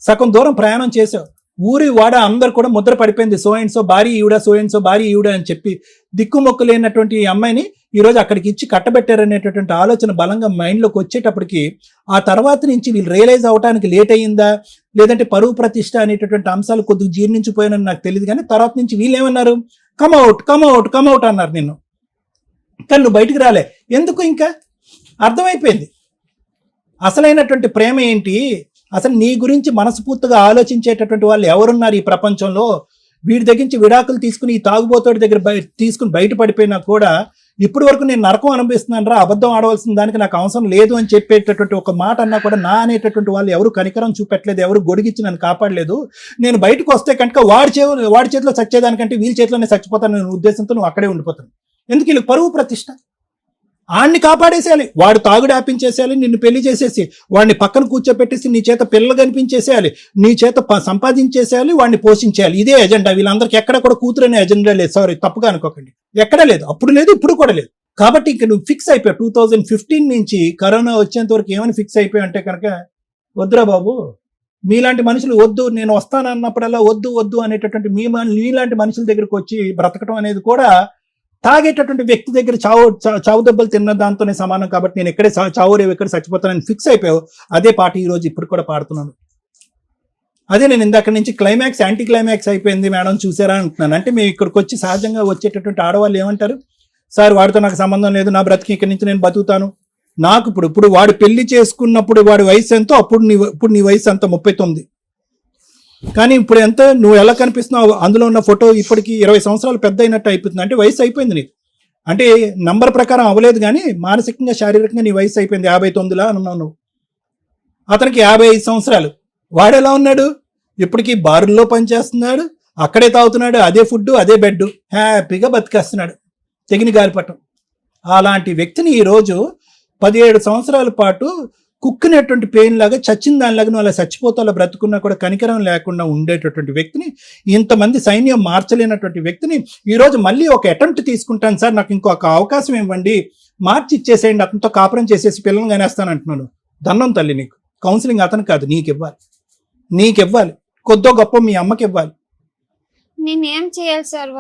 సగం దూరం ప్రయాణం చేసావు, ఊరి వాడ అందరు కూడా ముద్ర పడిపోయింది, సో అండ్ సో భార్య ఈవిడ అని చెప్పి దిక్కుమొక్కు లేనటువంటి ఈ అమ్మాయిని ఈరోజు అక్కడికి ఇచ్చి కట్టబెట్టారనేటటువంటి ఆలోచన బలంగా మైండ్లోకి వచ్చేటప్పటికి ఆ తర్వాత నుంచి వీళ్ళు రియలైజ్ అవడానికి లేట్ అయ్యిందా, లేదంటే పరువు ప్రతిష్ట అనేటటువంటి అంశాలు కొద్దిగా జీర్ణించిపోయానని నాకు తెలియదు. కానీ తర్వాత నుంచి వీళ్ళు ఏమన్నారు, కమ్అవుట్ అన్నారు నిన్ను. కానీ నువ్వు బయటికి రాలే ఎందుకు? ఇంకా అర్థమైపోయింది అసలైనటువంటి ప్రేమ ఏంటి, అసలు నీ గురించి మనస్ఫూర్తిగా ఆలోచించేటటువంటి వాళ్ళు ఎవరున్నారు ఈ ప్రపంచంలో. వీడి దగ్గరించి విడాకులు తీసుకుని ఈ తాగుబోతోడి దగ్గర తీసుకుని బయటపడిపోయినా కూడా ఇప్పటి వరకు నేను నరకం అనుభవిస్తున్నాను రా, అబద్ధం ఆడవలసిన దానికి నాకు అవసరం లేదు అని చెప్పేటటువంటి ఒక మాట అన్నా కూడా నా అనేటటువంటి వాళ్ళు ఎవరు కనికరం చూపెట్టలేదు, ఎవరు గొడిగిచ్చి నన్ను కాపాడలేదు. నేను బయటకు వస్తే కనుక వాడి చేతిలో చచ్చేదానికంటే వీళ్ళ చేతిలోనే చచ్చిపోతాను అనే ఉద్దేశంతో నువ్వు అక్కడే ఉండిపోతాను. ఎందుకు? వీళ్ళకి పరువు ప్రతిష్ట. ఆడిని కాపాడేసేయాలి, వాడు తాగుడు ఆపించేసేయాలి, నిన్ను పెళ్లి చేసేసి వాడిని పక్కన కూర్చోపెట్టేసి నీ చేత పిల్లలు కనిపించేసేయాలి, నీ చేత సంపాదించేసేయాలి, వాడిని పోషించేయాలి. ఇదే ఎజెండా. వీళ్ళందరికీ ఎక్కడ కూడా కూతురనే ఎజెండా లేదు. సారీ, తప్పుగా అనుకోకండి, ఎక్కడ లేదు, అప్పుడు లేదు, ఇప్పుడు కూడా లేదు. కాబట్టి ఇంక నువ్వు ఫిక్స్ అయిపోయావు. 2015 నుంచి కరోనా వచ్చేంత వరకు ఏమని ఫిక్స్ అయిపోయావు అంటే కనుక, వద్దురా బాబు, మీలాంటి మనుషులు వద్దు, నేను వస్తానన్నప్పుడల్లా వద్దు అనేటటువంటి మీలాంటి మనుషుల దగ్గరకు వచ్చి బ్రతకడం అనేది కూడా తాగేటటువంటి వ్యక్తి దగ్గర చావు దెబ్బలు తిన్న దాంతోనే సమానం. కాబట్టి నేను ఎక్కడే చావు రేవు ఎక్కడ చచ్చిపోతానని ఫిక్స్ అయిపోయావు. అదే పాట ఈ రోజు ఇప్పుడు కూడా పాడుతున్నాను. అదే నేను ఇందాక నుంచి క్లైమాక్స్ యాంటీ క్లైమాక్స్ అయిపోయింది మేడం చూసారా అంటున్నాను. అంటే మేము ఇక్కడికి వచ్చి సహజంగా వచ్చేటటువంటి ఆడవాళ్ళు ఏమంటారు, సార్ వాడితో నాకు సంబంధం లేదు, నా బ్రతికి ఇక్కడి నుంచి నేను బతుకుతాను. నాకు ఇప్పుడు వాడు పెళ్లి చేసుకున్నప్పుడు వాడి వయసు ఎంతో, అప్పుడు నీ వయసు అంత 39. కానీ ఇప్పుడు ఎంత నువ్వు ఎలా కనిపిస్తున్నావు, అందులో ఉన్న ఫోటో ఇప్పటికి 20 సంవత్సరాలు పెద్ద అయినట్టు అయిపోతుంది. అంటే వయసు అయిపోయింది నీకు. అంటే నంబర్ ప్రకారం అవ్వలేదు కానీ మానసికంగా శారీరకంగా నీ వయసు అయిపోయింది. 59లా అన్నావు నువ్వు. అతనికి 55 సంవత్సరాలు. వాడు ఎలా ఉన్నాడు, ఇప్పటికీ బారుల్లో పనిచేస్తున్నాడు, అక్కడే తాగుతున్నాడు, అదే ఫుడ్ అదే బెడ్, హ్యాపీగా బతికేస్తున్నాడు తెగిన గాలిపటం. అలాంటి వ్యక్తిని ఈరోజు 17 సంవత్సరాల పాటు కుక్కినటువంటి పెయిన్ లాగా చచ్చిన దానిలాగా నువ్వు అలా చచ్చిపోతా అలా బ్రతుకున్నా కూడా కనికరం లేకుండా ఉండేటటువంటి వ్యక్తిని, ఇంతమంది సైన్యం మార్చలేనటువంటి వ్యక్తిని ఈరోజు మళ్ళీ ఒక అటెంప్ట్ తీసుకుంటాను సార్, నాకు ఇంకొక అవకాశం ఇవ్వండి, మార్చి ఇచ్చేసేయండి, అతనితో కాపురం చేసేసి పిల్లల్ని కనేస్తాను అంటున్నాను. దండం తల్లి నీకు. కౌన్సిలింగ్ అతను కాదు, నీకు ఇవ్వాలి, కొద్దో గొప్ప మీ అమ్మకి ఇవ్వాలి. నేనేం చేయాలి సార్?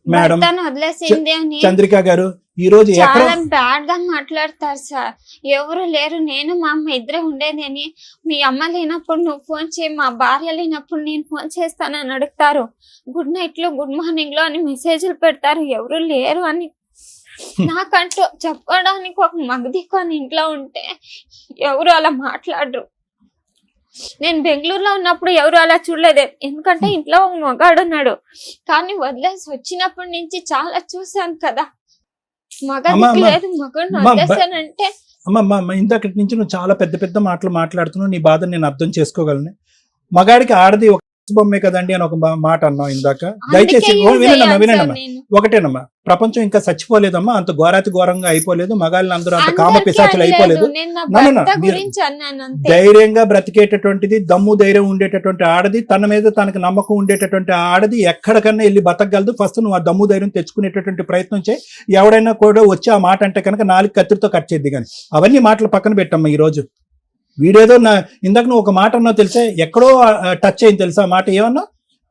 మేడం వదిలేసింది అని చంద్రిక గారు ఈ రోజు చాలా బ్యాడ్ గా మాట్లాడతారు సార్. ఎవరు లేరు, నేను మా అమ్మ ఇద్దరే ఉండేది అని. మీ అమ్మ లేనప్పుడు నువ్వు ఫోన్ చేయి, మా భార్య లేనప్పుడు నేను ఫోన్ చేస్తానని అడుగుతారు. గుడ్ నైట్ లో గుడ్ మార్నింగ్ లో అని మెసేజ్లు పెడతారు. ఎవరు లేరు అని నాకంటూ చెప్పడానికి ఒక మగదిక్కు ఇంట్లో ఉంటే ఎవరు అలా మాట్లాడరు. నేను బెంగళూరులో ఉన్నప్పుడు ఎవరు అలా చూడలేదు, ఎందుకంటే ఇంట్లో ఒక మగాడు ఉన్నాడు. కానీ వదిలేసి వచ్చినప్పటి నుంచి చాలా చూసాను కదా, మగదిక్కు లేదు, మగడిని వదిలేసానంటే. అమ్మమ్మ ఇందాకటి నుంచి నువ్వు చాలా పెద్ద పెద్ద మాటలు మాట్లాడుతున్నావు, నీ బాధ నేను అర్థం చేసుకోగలను. మగాడికి ఆడది ఒక బొమ్మే కదండి అని ఒక మాట అన్నావు ఇందాక. దయచేసి వినండమ్మా, ఒకటేనమ్మా, ప్రపంచం ఇంకా చచ్చిపోలేదమ్మా, అంత ఘోరాతి ఘోరంగా అయిపోలేదు, మగాళ్ళని అందరూ అంత కామ పిశాచులు అయిపోలేదు. ధైర్యంగా బ్రతికేటటువంటిది, దమ్ము ధైర్యం ఉండేటటువంటి ఆడది, తన మీద తనకు నమ్మకం ఉండేటటువంటి ఆడది ఎక్కడికన్నా వెళ్ళి బతకగలదు. ఫస్ట్ నువ్వు ఆ దమ్ము ధైర్యం తెచ్చుకునేటటువంటి ప్రయత్నం చేయి. ఎవడైనా కూడా వచ్చి ఆ మాట అంటే కనుక 4 కత్తిరితో కట్ చేద్ది. కానీ అవన్నీ మాటలు పక్కన పెట్టమ్మా. ఈ రోజు వీడేదో ఇందాక నువ్వు ఒక మాట అన్నావు తెలుసా, ఎక్కడో టచ్ అయింది తెలుసా మాట. ఏమన్నా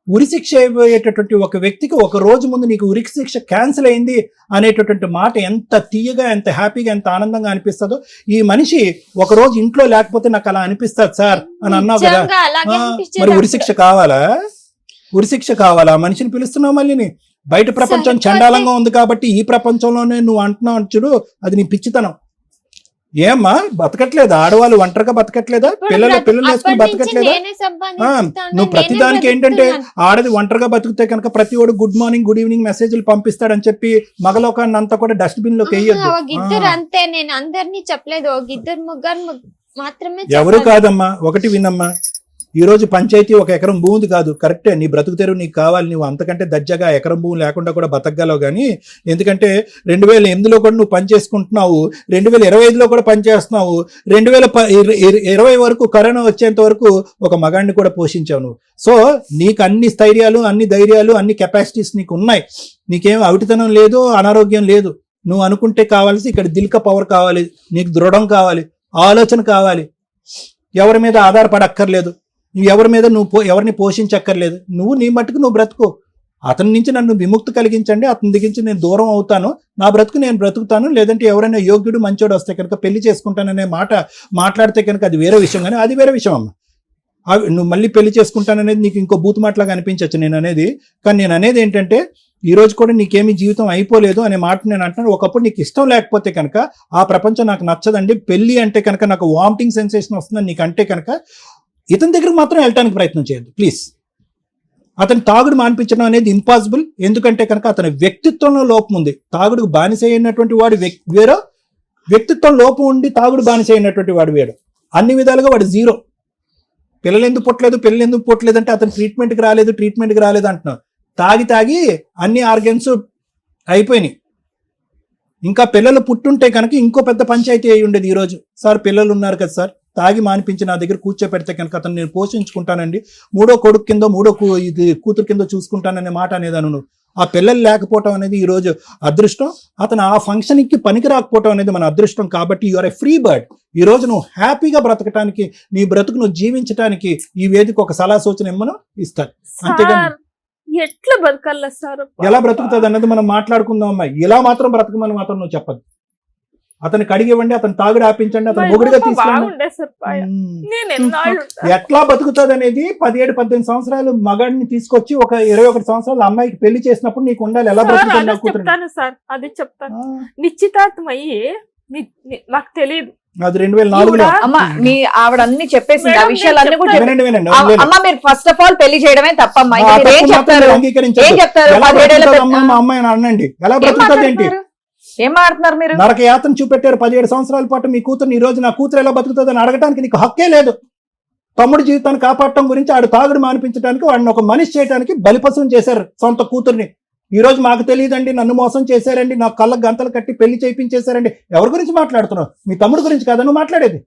ఉరిశిక్ష అయిపోయేటటువంటి ఒక వ్యక్తికి ఒక రోజు ముందు నీకు ఉరిశిక్ష క్యాన్సిల్ అయింది అనేటటువంటి మాట ఎంత తీయగా, ఎంత హ్యాపీగా, ఎంత ఆనందంగా అనిపిస్తుందో. ఈ మనిషి ఒక రోజు ఇంట్లో లేకపోతే నాకు అలా అనిపిస్తుంది సార్ అని అన్నావు కదా. మరి ఉరిశిక్ష కావాలా? మనిషిని పిలుస్తున్నావు మళ్ళీ. బయట ప్రపంచం చండాలంగా ఉంది కాబట్టి ఈ ప్రపంచంలోనే నువ్వు అంటున్నావు చూడు, అది నీ పిచ్చితనం. ఏమ్మా బతకట్లేదా ఆడవాళ్ళు? ఒంటరిగా బతకట్లేదా? పిల్లలు వేసుకుని బతకట్లేదా? నువ్వు ప్రతిదానికి ఏంటంటే ఆడది ఒంటరిగా బతికితే కనుక ప్రతి ఒడు గుడ్ మార్నింగ్ గుడ్ ఈవినింగ్ మెసేజ్లు పంపిస్తాడని చెప్పి మగలోకాన్ని అంతా కూడా డస్ట్బిన్ లోకి వేయొద్దు. అంతే, నేను అందరినీ చెప్పలేదు, ఇద్దరు ముగ్గురు మాత్రమే. ఎవరు కాదమ్మా, ఒకటి వినమ్మా. ఈ రోజు పంచాయతీ 1 ఎకరం భూమి కాదు, కరెక్టే, నీ బ్రతుకు తెరువు నీకు కావాలి, నువ్వు అంతకంటే దజ్జగా ఎకరం భూమి లేకుండా కూడా బతకగలవు. కానీ ఎందుకంటే 2008లో కూడా నువ్వు పని చేసుకుంటున్నావు, 2025లో కూడా పనిచేస్తున్నావు, 2020 వరకు కరోనా వచ్చేంత వరకు ఒక మగాడిని కూడా పోషించావు నువ్వు. సో నీకు అన్ని స్థైర్యాలు, అన్ని ధైర్యాలు, అన్ని కెపాసిటీస్ నీకు ఉన్నాయి. నీకేం అవిటితనం లేదు, అనారోగ్యం లేదు. నువ్వు అనుకుంటే కావాల్సి ఇక్కడ దిల్క పవర్ కావాలి, నీకు దృఢం కావాలి, ఆలోచన కావాలి. ఎవరి మీద ఆధారపడక్కర్లేదు, ఎవరి మీద నువ్వు ఎవరిని పోషించక్కర్లేదు. నువ్వు నీ మట్టుకు నువ్వు బ్రతుకు. అతని నుంచి నన్ను విముక్తి కలిగించండి, అతని దగ్గర నేను దూరం అవుతాను, నా బ్రతుకు నేను బ్రతుకుతాను. లేదంటే ఎవరైనా యోగ్యుడు మంచోడు వస్తే కనుక పెళ్లి చేసుకుంటాననే మాట మాట్లాడితే కనుక అది వేరే విషయం. కానీ అది వేరే విషయం అమ్మ. నువ్వు మళ్ళీ పెళ్లి చేసుకుంటాననేది నీకు ఇంకో బూత్ మాటలాగా అనిపించచ్చు నేను అనేది. కానీ నేను అనేది ఏంటంటే ఈ రోజు కూడా నీకేమీ జీవితం అయిపోలేదు అనే మాట నేను అంటున్నాను. ఒకప్పుడు నీకు ఇష్టం లేకపోతే కనుక ఆ ప్రపంచం నాకు నచ్చదండి, పెళ్లి అంటే కనుక నాకు వామిటింగ్ సెన్సేషన్ వస్తుందని నీకు అంటే కనుక ఇతని దగ్గరకు మాత్రం వెళ్ళటానికి ప్రయత్నం చేయొద్దు ప్లీజ్. అతని తాగుడు మానిపించడం అనేది ఇంపాసిబుల్. ఎందుకంటే కనుక అతని వ్యక్తిత్వంలో లోపం ఉంది. తాగుడుకు బానిస అయినటువంటి వాడు వేరో, వ్యక్తిత్వం లోపం ఉండి తాగుడు బానిస అయినటువంటి వాడు వేరు. అన్ని విధాలుగా వాడు జీరో. పిల్లలు ఎందుకు పుట్టలేదు అంటే అతను ట్రీట్మెంట్కి రాలేదు అంటున్నావు. తాగి అన్ని ఆర్గన్స్ అయిపోయినాయి. ఇంకా పిల్లలు పుట్టుంటే కనుక ఇంకో పెద్ద పంచాయతీ అయి ఉండేది. ఈరోజు సార్ పిల్లలు ఉన్నారు కదా సార్, తాగి మానిపించి నా దగ్గర కూర్చోపెడితే కనుక అతను నేను పోషించుకుంటానండి, 3వ కొడుకు కింద 3వ కూతురు కింద చూసుకుంటాననే మాట అనేదాను. నువ్వు ఆ పిల్లలు లేకపోవటం అనేది ఈ రోజు అదృష్టం. అతను ఆ ఫంక్షన్కి పనికి రాకపోవటం అనేది మన అదృష్టం. కాబట్టి you are a free bird. ఈ రోజు నువ్వు హ్యాపీగా బ్రతకటానికి, నీ బ్రతుకు నువ్వు జీవించడానికి ఈ వేదిక ఒక సలహా సూచన ఇమ్మను ఇస్తారు. అంతేగాని ఎట్లా బతకాల సార్, ఎలా బ్రతుకుతుంది అన్నది మనం మాట్లాడుకుందాం అమ్మాయి. ఇలా మాత్రం బ్రతకమని మాత్రం నువ్వు చెప్పదు. అతను కడిగివ్వండి, అతను తాగుడు ఆపించండి, అతను మొగుడిగా తీసుకోండి. ఎట్లా బతుకుతుంది అనేది 17-18 సంవత్సరాలు మగాడిని తీసుకొచ్చి ఒక 21 సంవత్సరాలు అమ్మాయికి పెళ్లి చేసినప్పుడు నీకు ఉండాలి. ఎలా బ్రతుకుతుంది చెప్తాను సార్, అది చెప్తాను. నిశ్చితార్థం అయ్యి నాకు తెలియదు, అది 2004లో. అమ్మ మీ ఆవిడ అన్ని చెప్పేసింది, ఆ మేడం, విషయాలన్నీ కూడా నేను చెప్పేసింది. వినండి. అమ్మ మీరు ఫస్ట్ ఆఫ్ ఆల్ పెళ్లి చేయడమే తప్పమ్మా. ఆ మీరు ఏం తప్పు మాత్రం చెప్తారు? మీరు అంగీకరించొద్దు. ఏం చెప్తారు? ఎలా 17 ఏళ్ల బ్రతుకుతుంది పెద్ద- మా అమ్మాయి అని అనండి. ఎలా ఏం బ్రతుకుతుంది ఏంటి? మాట్లాడుతున్నారు? ఏం మాట్లాడుతున్నారు మీరు? నరక యాతన చూపెట్టారు 17 సంవత్సరాల పాటు మీ కూతురు. ఈ రోజు నా కూతురు ఎలా బతుకుతుంది అని అడగడానికి నీకు హక్కే లేదు. తమ్ముడి జీవితాన్ని కాపాడటం గురించి, ఆడు తాగుడు మానిపించడానికి, వాడిని ఒక మనిషి చేయడానికి బలిపశం చేశారు సొంత కూతుర్ని. ఈ రోజు మాకు తెలియదండి, నన్ను మోసం చేశారండి, నా కళ్ళకు గంతలు కట్టి పెళ్లి చేయించేశారండి. ఎవరి గురించి మాట్లాడుతున్నావు? మీ తమ్ముడు గురించి కాదా నువ్వు మాట్లాడేది?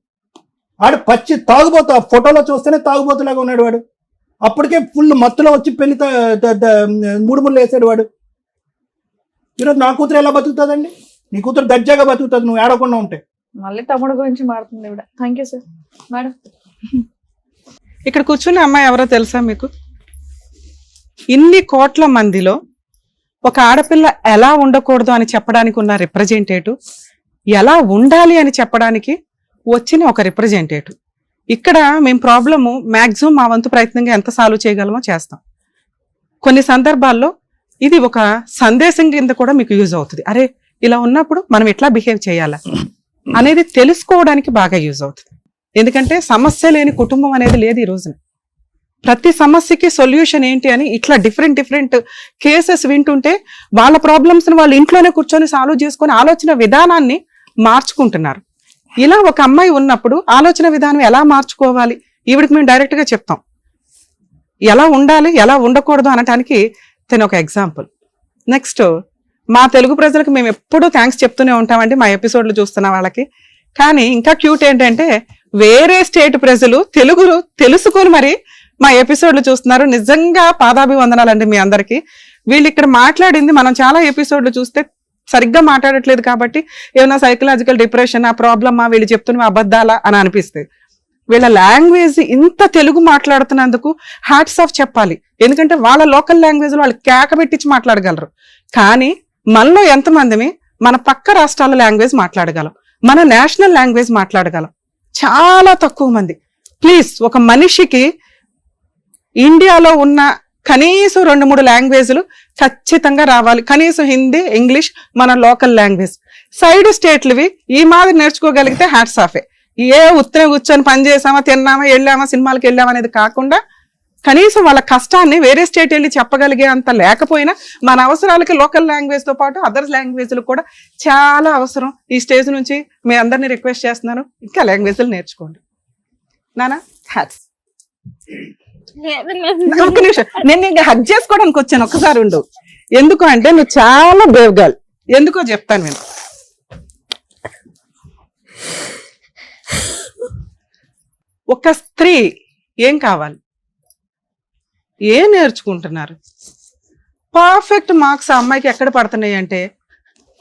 ఆడు పచ్చి తాగుబోతు. ఆ ఫోటోలో చూస్తేనే తాగుబోతులాగా ఉన్నాడు వాడు. అప్పటికే ఫుల్ మత్తులో వచ్చి పెళ్లి మూడు ముళ్ళు వేసాడు వాడు. ఈరోజు నా కూతురు ఎలా బతుకుతుందండి? నీ కూతురు దర్జాగా బతుకుతుంది నువ్వు ఏడకుండా ఉంటే. మళ్ళీ తమ్ముడు గురించి మాట్లాడుతుంది ఇవిడ. Thank you sir. మేడం ఇక్కడ కూర్చున్న అమ్మాయి ఎవరో తెలుసా మీకు? ఇన్ని కోట్ల మందిలో ఒక ఆడపిల్ల ఎలా ఉండకూడదు అని చెప్పడానికి ఉన్న రిప్రజెంటేటివ్, ఎలా ఉండాలి అని చెప్పడానికి వచ్చిన ఒక రిప్రజెంటేటివ్. ఇక్కడ మేము ప్రాబ్లము మ్యాక్సిమం మా వంతు ప్రయత్నంగా ఎంత సాల్వ్ చేయగలమో చేస్తాం. కొన్ని సందర్భాల్లో ఇది ఒక సందేశం కింద కూడా మీకు యూజ్ అవుతుంది. అరే ఇలా ఉన్నప్పుడు మనం ఎట్లా బిహేవ్ చేయాలా అనేది తెలుసుకోవడానికి బాగా యూజ్ అవుతుంది. ఎందుకంటే సమస్య లేని కుటుంబం అనేది లేదు ఈ రోజున. ప్రతి సమస్యకి సొల్యూషన్ ఏంటి అని ఇట్లా డిఫరెంట్ కేసెస్ వింటుంటే వాళ్ళ ప్రాబ్లమ్స్ ని వాళ్ళు ఇంట్లోనే కూర్చొని సాల్వ్ చేసుకొని ఆలోచన విధానాన్ని మార్చుకుంటున్నారు. ఇలా ఒక అమ్మాయి ఉన్నప్పుడు ఆలోచన విధానం ఎలా మార్చుకోవాలి ఈవిడికి మేము డైరెక్ట్ గా చెప్తాం. ఎలా ఉండాలి, ఎలా ఉండకూడదు అనటానికి తను ఒక ఎగ్జాంపుల్. నెక్స్ట్, మా తెలుగు ప్రజలకు మేము ఎప్పుడూ థ్యాంక్స్ చెప్తూనే ఉంటామండి మా ఎపిసోడ్లు చూస్తున్న వాళ్ళకి. కానీ ఇంకా క్యూట్ ఏంటంటే వేరే స్టేట్ ప్రజలు తెలుగు తెలుసుకొని మరి మా ఎపిసోడ్లు చూస్తున్నారు. నిజంగా పాదాభివందనాలండి మీ అందరికీ. వీళ్ళు ఇక్కడ మాట్లాడింది మనం చాలా ఎపిసోడ్లు చూస్తే సరిగ్గా మాట్లాడట్లేదు కాబట్టి ఏమైనా సైకలాజికల్ డిప్రెషన్, ఆ ప్రాబ్లమా, వీళ్ళు చెప్తున్న అబద్ధాలా అని అనిపిస్తుంది. వీళ్ళ లాంగ్వేజ్ ఇంత తెలుగు మాట్లాడుతున్నందుకు హ్యాట్స్ ఆఫ్ చెప్పాలి. ఎందుకంటే వాళ్ళ లోకల్ లాంగ్వేజ్ లో వాళ్ళు కేక పెట్టించి మాట్లాడగలరు. కానీ మనలో ఎంతమందిమి మన పక్క రాష్ట్రాల లాంగ్వేజ్ మాట్లాడగలం, మన నేషనల్ లాంగ్వేజ్ మాట్లాడగలం? చాలా తక్కువ మంది. ప్లీజ్, ఒక మనిషికి ఇండియాలో ఉన్న కనీసం 2-3 లాంగ్వేజ్లు ఖచ్చితంగా రావాలి. కనీసం హిందీ, ఇంగ్లీష్, మన లోకల్ లాంగ్వేజ్. సైడ్ స్టేట్లువి ఈ మాదిరి నేర్చుకోగలిగితే హ్యాట్స్ ఆఫే. ఏ ఉత్తరం కూర్చొని పని చేసామా, తిన్నామా, వెళ్ళామా, సినిమాలకు వెళ్ళామా అనేది కాకుండా కనీసం వాళ్ళ కష్టాన్ని వేరే స్టేట్ వెళ్ళి చెప్పగలిగే అంత లేకపోయినా మన అవసరాలకి లోకల్ లాంగ్వేజ్ తో పాటు అదర్ లాంగ్వేజ్లు కూడా చాలా అవసరం. ఈ స్టేజ్ నుంచి మీ అందరినీ రిక్వెస్ట్ చేస్తున్నాను, ఇంకా లాంగ్వేజ్లు నేర్చుకోండి. నానా హ్యాట్స్. ఒక్క నిమిషం, నేను ఇంకా హగ్ చేసుకోవడానికి వచ్చాను. ఒక్కసారి ఉండు. ఎందుకు అంటే నువ్వు చాలా బ్రేవ్ గర్ల్. ఎందుకో చెప్తాను నేను. ఒక స్త్రీ ఏం కావాలి, ఏం నేర్చుకుంటున్నారు? పర్ఫెక్ట్ మార్క్స్ ఆ అమ్మాయికి ఎక్కడ పడుతున్నాయి అంటే,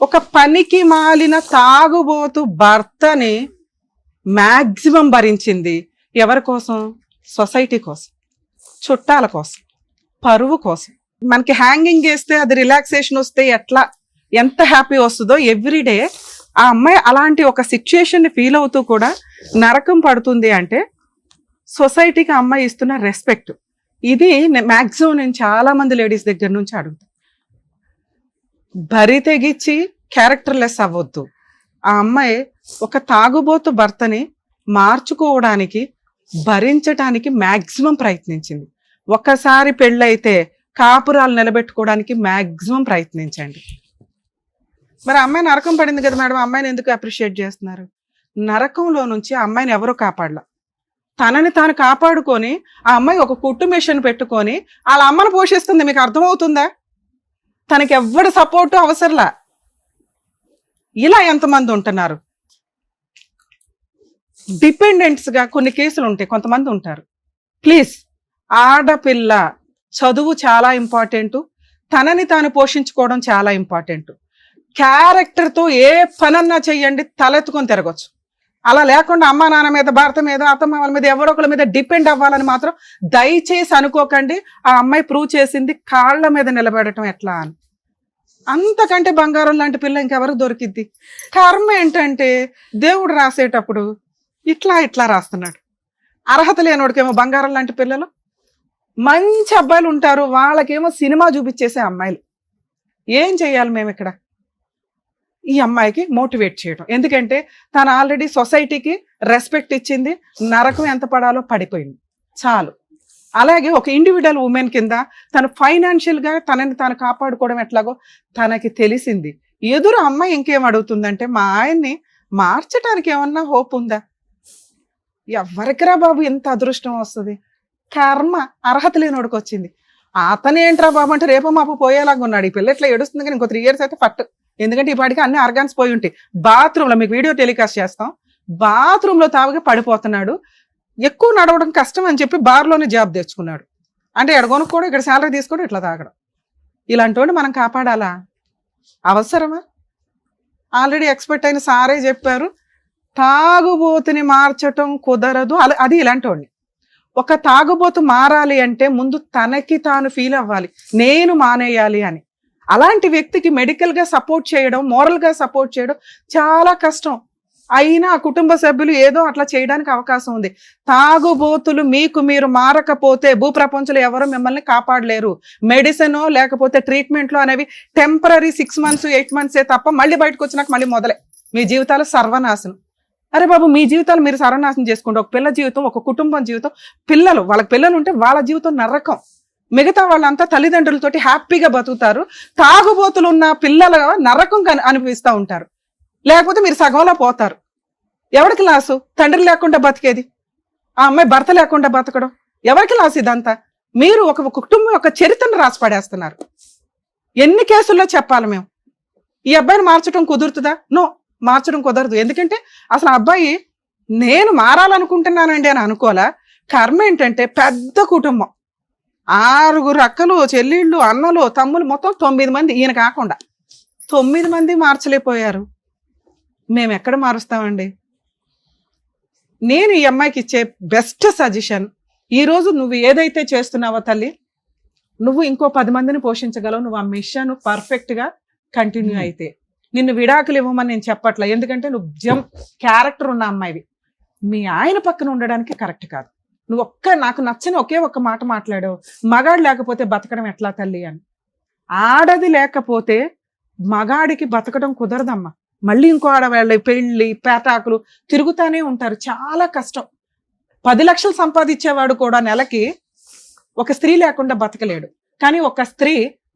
ఒక పనికి మాలిన తాగుబోతు భర్తని మ్యాక్సిమం భరించింది. ఎవరి కోసం? సొసైటీ కోసం, చుట్టాల కోసం, పరువు కోసం. మనకి హ్యాంగింగ్ చేస్తే అది రిలాక్సేషన్ వస్తే ఎంత హ్యాపీ వస్తుందో ఎవ్రీడే ఆ అమ్మాయి అలాంటి ఒక సిచ్యుయేషన్ ని ఫీల్ అవుతూ కూడా నరకం పడుతుంది అంటే సొసైటీకి ఆ అమ్మాయి ఇస్తున్న రెస్పెక్ట్. ఇది మ్యాక్సిమం నేను చాలా మంది లేడీస్ దగ్గర నుంచి అడుగుతాను. బరి తెగిచ్చి క్యారెక్టర్లెస్ అవ్వద్దు. ఆ అమ్మాయి ఒక తాగుబోతు భర్తని మార్చుకోవడానికి, భరించటానికి మ్యాక్సిమం ప్రయత్నించింది. ఒక్కసారి పెళ్ళైతే కాపురాలు నిలబెట్టుకోవడానికి మ్యాక్సిమం ప్రయత్నించండి. మరి అమ్మాయి నరకం పడింది కదా మేడం, అమ్మాయిని ఎందుకు అప్రిషియేట్ చేస్తున్నారు? నరకంలో నుంచి ఆ అమ్మాయిని ఎవరూ కాపాడలా. తనని తాను కాపాడుకొని ఆ అమ్మాయి ఒక కుట్టు మిషన్ పెట్టుకొని వాళ్ళ అమ్మను పోషిస్తుంది. మీకు అర్థమవుతుందా? తనకి ఎవ్వడి సపోర్టు అవసరంలా. ఇలా ఎంతమంది ఉంటున్నారు? డిపెండెంట్స్ గా కొన్ని కేసులు ఉంటాయి, కొంతమంది ఉంటారు. ప్లీజ్, ఆడపిల్ల చదువు చాలా ఇంపార్టెంట్, తనని తాను పోషించుకోవడం చాలా ఇంపార్టెంట్. క్యారెక్టర్తో ఏ పనన్నా చెయ్యండి, తలెత్తుకొని తిరగచ్చు. అలా లేకుండా అమ్మా నాన్న మీద, భర్త మీద, అత్తమ్మ వాళ్ళ మీద, ఎవరొకరి మీద డిపెండ్ అవ్వాలని మాత్రం దయచేసి అనుకోకండి. ఆ అమ్మాయి ప్రూవ్ చేసింది కాళ్ళ మీద నిలబెడటం ఎట్లా అని. అంతకంటే బంగారం లాంటి పిల్ల ఇంకెవరు దొరికిద్ది? కర్మ ఏంటంటే దేవుడు రాసేటప్పుడు ఇట్లా రాస్తున్నాడు. అర్హత లేనోడికేమో బంగారం లాంటి పిల్లలు, మంచి అబ్బాయిలు ఉంటారు, వాళ్ళకేమో సినిమా చూపించేసే అమ్మాయిలు. ఏం చెయ్యాలి మేము ఇక్కడ? ఈ అమ్మాయికి మోటివేట్ చేయడం. ఎందుకంటే తను ఆల్రెడీ సొసైటీకి రెస్పెక్ట్ ఇచ్చింది, నరకం ఎంత పడాలో పడిపోయింది, చాలు. అలాగే ఒక ఇండివిజువల్ ఉమెన్ కింద తను ఫైనాన్షియల్ గా తనని తాను కాపాడుకోవడం ఎట్లాగో తనకి తెలిసింది. ఎదురు అమ్మాయి ఇంకేం అడుగుతుందంటే, మా ఆయన్ని మార్చడానికి ఏమన్నా హోప్ ఉందా? ఎవరికిరా బాబు ఎంత అదృష్టం వస్తుంది? కర్మ అర్హత లేనోడికి వచ్చింది. అతనేంట్రా బాబు అంటే రేపు మాపు పోయేలాగా ఉన్నాడు. ఈ పిల్ల ఇట్లా ఏడుస్తుంది కానీ ఇంకో 3 years అయితే ఫట్. ఎందుకంటే ఈ పాటికి అన్ని ఆర్గాన్స్ పోయి ఉంటాయి. బాత్రూంలో మీకు వీడియో టెలికాస్ట్ చేస్తాం, బాత్రూంలో తావుగా పడిపోతున్నాడు. ఎక్కువ నడవడం కష్టం అని చెప్పి బార్లోనే జాబ్ తెచ్చుకున్నాడు. అంటే ఎక్కడ కొనుక్కోవడం, ఇక్కడ శాలరీ తీసుకోవడం, ఇట్లా తాగడం. ఇలాంటి వాడిని మనం కాపాడాలా? అవసరమా? ఆల్రెడీ ఎక్స్పర్ట్ అయిన సారే చెప్పారు, తాగుబోతుని మార్చటం కుదరదు. అది ఇలాంటి వాడిని. ఒక తాగుబోతు మారాలి అంటే ముందు తనకి తాను ఫీల్ అవ్వాలి, నేను మానేయాలి అని. అలాంటి వ్యక్తికి మెడికల్ గా సపోర్ట్ చేయడం, మోరల్ గా సపోర్ట్ చేయడం చాలా కష్టం. అయినా కుటుంబ సభ్యులు ఏదో అట్లా చేయడానికి అవకాశం ఉంది. తాగుబోతులు మీకు మీరు మారకపోతే భూప్రపంచంలో ఎవరు మిమ్మల్ని కాపాడలేరు. మెడిసిన్ లేకపోతే ట్రీట్మెంట్లో అనేవి టెంపరీ 6 months 8 months తప్ప మళ్ళీ బయటకు వచ్చినాక మళ్ళీ మొదలే మీ జీవితాలు సర్వనాశనం. అరే బాబు, మీ జీవితాలు మీరు సర్వనాశనం చేసుకోండి. ఒక పిల్ల జీవితం, ఒక కుటుంబం జీవితం, వాళ్ళకి పిల్లలు ఉంటే వాళ్ళ జీవితం నరకం. మిగతా వాళ్ళంతా తల్లిదండ్రులతోటి హ్యాపీగా బతుకుతారు. తాగుబోతులు ఉన్న పిల్లల నరకం అనిపిస్తూ ఉంటారు. లేకపోతే మీరు సగంలో పోతారు. ఎవరికి లాసు? తండ్రి లేకుండా బతికేది, ఆ అమ్మాయి భర్త లేకుండా బతకడం, ఎవరికి లాసు ఇదంతా? మీరు ఒక కుటుంబం యొక్క చరిత్రను రాసి పడేస్తున్నారు. ఎన్ని కేసుల్లో చెప్పాలి మేము? ఈ అబ్బాయిని మార్చడం కుదురుతుందా? నో, మార్చడం కుదరదు. ఎందుకంటే అసలు అబ్బాయి నేను మారాలనుకుంటున్నానండి అని అనుకోలే. కర్మ ఏంటంటే పెద్ద కుటుంబం, 6 అక్కలు, చెల్లిళ్ళు, అన్నలు, తమ్ములు, మొత్తం 9 మంది. ఈయన కాకుండా 9 మంది మార్చలేకపోయారు. మేము ఎక్కడ మారుస్తామండి? నేను ఈ అమ్మాయికి ఇచ్చే బెస్ట్ సజెషన్, ఈరోజు నువ్వు ఏదైతే చేస్తున్నావో తల్లి, నువ్వు ఇంకో 10 మందిని పోషించగలవు. నువ్వు ఆ మిషన్ పర్ఫెక్ట్గా కంటిన్యూ అయితే. నిన్ను విడాకులు ఇవ్వమని నేను చెప్పట్లే, ఎందుకంటే నువ్వు క్యారెక్టర్ ఉన్న అమ్మాయివి. మీ ఆయన పక్కన ఉండడానికి కరెక్ట్ కాదు. నువ్వు నాకు నచ్చని ఒకే ఒక్క మాట మాట్లాడావు, మగాడు లేకపోతే బతకడం ఎట్లా తల్లి అని. ఆడది లేకపోతే మగాడికి బతకడం కుదరదమ్మా. మళ్ళీ ఇంకో ఆడవాళ్ళ పెళ్లి పేటాకులు తిరుగుతానే ఉంటారు, చాలా కష్టం. 10 లక్షలు సంపాదించేవాడు కూడా నెలకి ఒక స్త్రీ లేకుండా బతకలేడు. కానీ ఒక స్త్రీ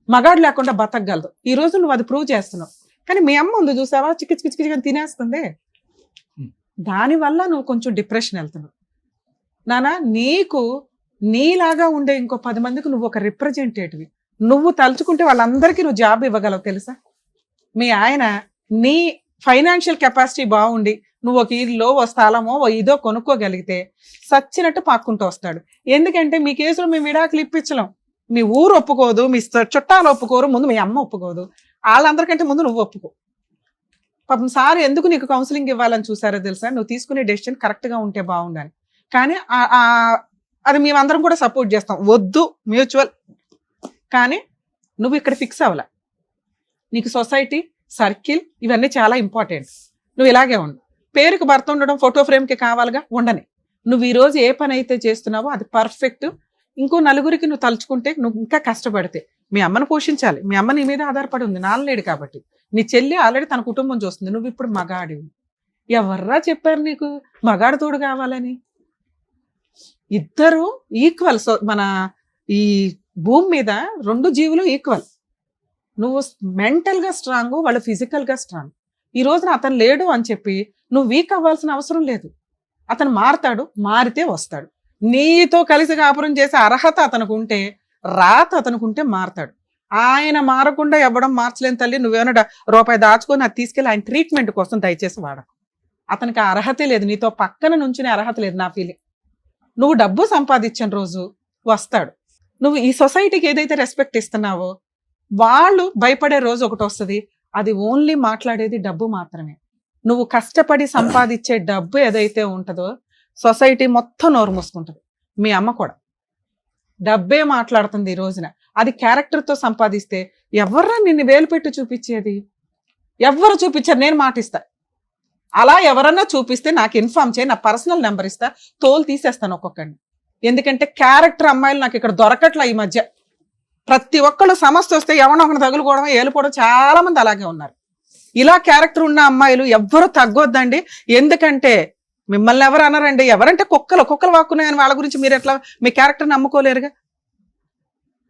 మగాడు లేకుండా బతకగలదు. ఈ రోజు నువ్వు అది ప్రూవ్ చేస్తున్నావు. కానీ మీ అమ్మ ఉంది చూసావా, చిక్కి తినేస్తుంది. దానివల్ల నువ్వు కొంచెం డిప్రెషన్ వెళ్తున్నావు. నానా, నీకు నీలాగా ఉండే ఇంకో 10 మందికి నువ్వు ఒక రిప్రజెంటేటివ్. నువ్వు తలుచుకుంటే వాళ్ళందరికీ నువ్వు జాబ్ ఇవ్వగలవు తెలుసా? మీ ఆయన నీ ఫైనాన్షియల్ కెపాసిటీ బాగుండి నువ్వు ఒక ఇల్లు, ఓ స్థలమో, ఓ ఇదో కొనుక్కోగలిగితే సచ్చినట్టు పాక్కుంటూ వస్తాడు. ఎందుకంటే మీ కేసులో మేము విడాకులు ఇప్పించలేం. మీ ఊరు ఒప్పుకోదు, మీ చుట్టాలు ఒప్పుకోరు, ముందు మీ అమ్మ ఒప్పుకోదు. వాళ్ళందరికంటే ముందు నువ్వు ఒప్పుకో. పాపం సార్ ఎందుకు నీకు కౌన్సిలింగ్ ఇవ్వాలని చూసారో తెలుసా? నువ్వు తీసుకునే డెసిషన్ కరెక్ట్గా ఉంటే బాగుండాలి. కానీ అది మేమందరం కూడా సపోర్ట్ చేస్తాం, వద్దు మ్యూచువల్. కానీ నువ్వు ఇక్కడ ఫిక్స్ అవ్వాల. నీకు సొసైటీ, సర్కిల్ ఇవన్నీ చాలా ఇంపార్టెంట్. నువ్వు ఇలాగే ఉండు. పేరుకి భర్త ఉండడం ఫోటో ఫ్రేమ్కి కావాలిగా, ఉండని. నువ్వు ఈరోజు ఏ పని అయితే చేస్తున్నావో అది పర్ఫెక్ట్. ఇంకో నలుగురికి నువ్వు తలుచుకుంటే, నువ్వు ఇంకా కష్టపడితే మీ అమ్మను పోషించాలి. మీ అమ్మ నీ మీద ఆధారపడి ఉంది, నాన్నలేడు కాబట్టి. నీ చెల్లి ఆల్రెడీ తన కుటుంబం చూస్తుంది, నువ్వు ఇప్పుడు మగాడివి. ఎవర్రా చెప్పారు నీకు మగాడు తోడు కావాలని? ఇద్దరు ఈక్వల్. సో మన ఈ భూమి మీద 2 జీవులు ఈక్వల్. నువ్వు మెంటల్గా స్ట్రాంగ్, వాళ్ళు ఫిజికల్గా స్ట్రాంగ్. ఈ రోజున అతను లేడు అని చెప్పి నువ్వు వీక్ అవ్వాల్సిన అవసరం లేదు. అతను మారతాడు, మారితే వస్తాడు. నీతో కలిసి కాపురం చేసే అర్హత అతనికి ఉంటే, రాత అతనికి ఉంటే మారతాడు. ఆయన మారకుండా ఇవ్వడం మార్చలేని తల్లి. నువ్వేమైనా రూపాయి దాచుకొని అది తీసుకెళ్ళి ఆయన ట్రీట్మెంట్ కోసం దయచేసి వాడకు. అతనికి ఆ అర్హతే లేదు, నీతో పక్కన నుంచునే అర్హత లేదు. నా ఫీలింగ్, నువ్వు డబ్బు సంపాదించిన రోజు వస్తాడు. నువ్వు ఈ సొసైటీకి ఏదైతే రెస్పెక్ట్ ఇస్తున్నావో వాళ్ళు భయపడే రోజు ఒకటి వస్తుంది. అది ఓన్లీ మాట్లాడేది డబ్బు మాత్రమే. నువ్వు కష్టపడి సంపాదించే డబ్బు ఏదైతే ఉంటుందో సొసైటీ మొత్తం నోరు మూసుకుంటుంది. మీ అమ్మ కూడా డబ్బే మాట్లాడుతుంది ఈ రోజున. అది క్యారెక్టర్తో సంపాదిస్తే ఎవర్రా నిన్ను వేలు పెట్టి చూపించేది? ఎవరు చూపించారు? నేను మాటిస్తా. అలా ఎవరన్నా చూపిస్తే నాకు ఇన్ఫార్మ్ చేయి, నా పర్సనల్ నెంబర్ ఇస్తా, తోలు తీసేస్తాను ఒక్కొక్కడిని. ఎందుకంటే క్యారెక్టర్ అమ్మాయిలు నాకు ఇక్కడ దొరకట్లా ఈ మధ్య. ప్రతి ఒక్కళ్ళు సమస్య వస్తే ఎవరినొకరిని తగులుకోవడం, ఏలుకోవడం, చాలా మంది అలాగే ఉన్నారు. ఇలా క్యారెక్టర్ ఉన్న అమ్మాయిలు ఎవ్వరూ తగ్గొద్దండి. ఎందుకంటే మిమ్మల్ని ఎవరు అనరండి. ఎవరంటే కుక్కలు వాక్కున్నాయని వాళ్ళ గురించి మీరు ఎట్లా మీ క్యారెక్టర్ నమ్ముకోలేరుగా.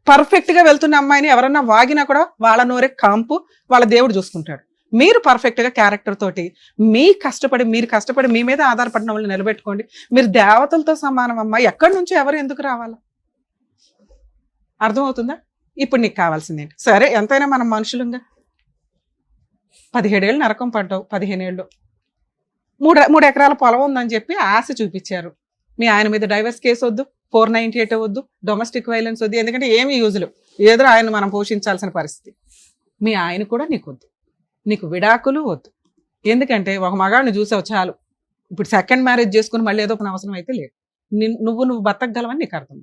పర్ఫెక్ట్ గా వెళ్తున్న అమ్మాయిని ఎవరన్నా వాగినా కూడా వాళ్ళ నోరే కాంపు, వాళ్ళ దేవుడు చూసుకుంటాడు. మీరు పర్ఫెక్ట్ గా క్యారెక్టర్ తోటి మీరు కష్టపడి మీ మీద ఆధారపడిన వాళ్ళు నిలబెట్టుకోండి. మీరు దేవతలతో సమానం అమ్మా. ఎక్కడి నుంచో ఎవరు ఎందుకు రావాలా? అర్థమవుతుందా? ఇప్పుడు నీకు కావాల్సింది ఏంటి? సరే ఎంతైనా మనం మనుషులుగా 17 ఏళ్ళు నరకం పడ్డావు. 15 ఏళ్ళు 3 ఎకరాల పొలం ఉందని చెప్పి ఆశ చూపించారు. మీ ఆయన మీద డైవర్స్ కేసు వద్దు, 498 వద్దు, డొమెస్టిక్ వైలెన్స్ వద్దు. ఎందుకంటే ఏమి యూజులు, ఏదో ఆయన మనం పోషించాల్సిన పరిస్థితి. మీ ఆయన కూడా నీకు వద్దు, నీకు విడాకులు వద్దు. ఎందుకంటే ఒక మగాడిని చూసావు చాలు. ఇప్పుడు సెకండ్ మ్యారేజ్ చేసుకుని మళ్ళీ ఏదో ఒక అవసరం అయితే లేదు. నువ్వు బతకగలవని నీకు అర్థం.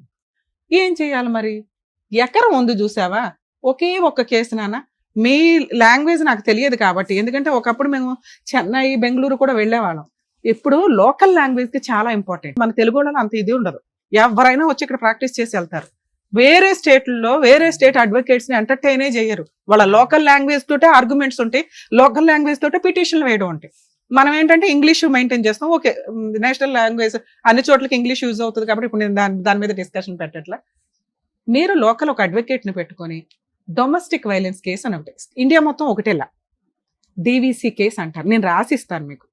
ఏం చేయాలి మరి? ఎకరం ఉంది చూసావా? ఒకే ఒక్క కేసు నాన్న. మీ లాంగ్వేజ్ నాకు తెలియదు కాబట్టి, ఎందుకంటే ఒకప్పుడు మేము చెన్నై, బెంగళూరు కూడా వెళ్ళేవాళ్ళం. ఇప్పుడు లోకల్ లాంగ్వేజ్ కి చాలా ఇంపార్టెంట్. మన తెలుగు వాళ్ళలో అంత ఇది ఉండదు. ఎవరైనా వచ్చి ఇక్కడ ప్రాక్టీస్ చేసి వెళ్తారు. వేరే స్టేట్లలో వేరే స్టేట్ అడ్వకేట్స్ ని ఎంటర్టైనే చేయరు. వాళ్ళ లోకల్ లాంగ్వేజ్ తోటే ఆర్గ్యుమెంట్స్ ఉంటాయి, లోకల్ లాంగ్వేజ్ తోటే పిటిషన్లు వేయడం ఉంటాయి. మనం ఏంటంటే ఇంగ్లీష్ మెయింటైన్ చేస్తాం. ఓకే, నేషనల్ లాంగ్వేజ్ అన్ని చోట్లకి ఇంగ్లీష్ యూజ్ అవుతుంది కాబట్టి ఇప్పుడు నేను దాని మీద డిస్కషన్ పెట్టట్లా. మీరు లోకల్ ఒక అడ్వకేట్ ని పెట్టుకొని డొమెస్టిక్ వైలెన్స్ కేసు అని ఒకటి, ఇండియా మొత్తం ఒకటేలా డివిసి కేసు అంటారు. నేను రాసిస్తాను మీకు.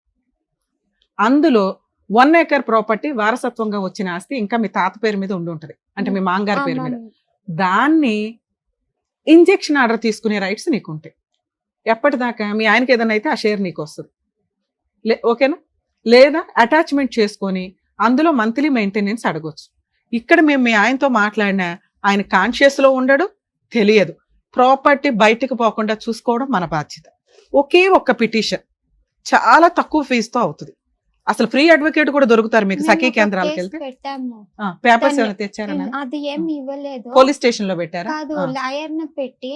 అందులో 1 ఎకర్ ప్రాపర్టీ వారసత్వంగా వచ్చిన ఆస్తి ఇంకా మీ తాత పేరు మీద ఉండి ఉంటుంది, అంటే మీ మాంగారి పేరు మీద. దాన్ని ఇంజెక్షన్ ఆర్డర్ తీసుకునే రైట్స్ నీకు ఉంటాయి. ఎప్పటిదాకా మీ ఆయనకి ఏదైనా అయితే ఆ షేర్ నీకు వస్తుంది. ఓకేనా? లేదా అటాచ్మెంట్ చేసుకొని అందులో మంత్లీ మెయింటెనెన్స్ అడగొచ్చు. ఇక్కడ మేము మీ ఆయనతో మాట్లాడినా ఆయన కాన్షియస్ లో ఉండడు, తెలియదు. ప్రాపర్టీ బయటకు పోకుండా చూసుకోవడం మన బాధ్యత. ఒకే ఒక్క పిటిషన్ చాలా తక్కువ ఫీజుతో అవుతుంది. అసలు ఫ్రీ అడ్వకేట్ కూడా దొరుకుతారు మీకు సఖీ కేంద్రాలకు వెళ్తే. పేపర్స్ ఏమైనా తెచ్చారా? అది ఏమి ఇవ్వలేదు. పోలీస్ స్టేషన్ లో పెట్టారా? కాదు, లాయర్ ని పెట్టి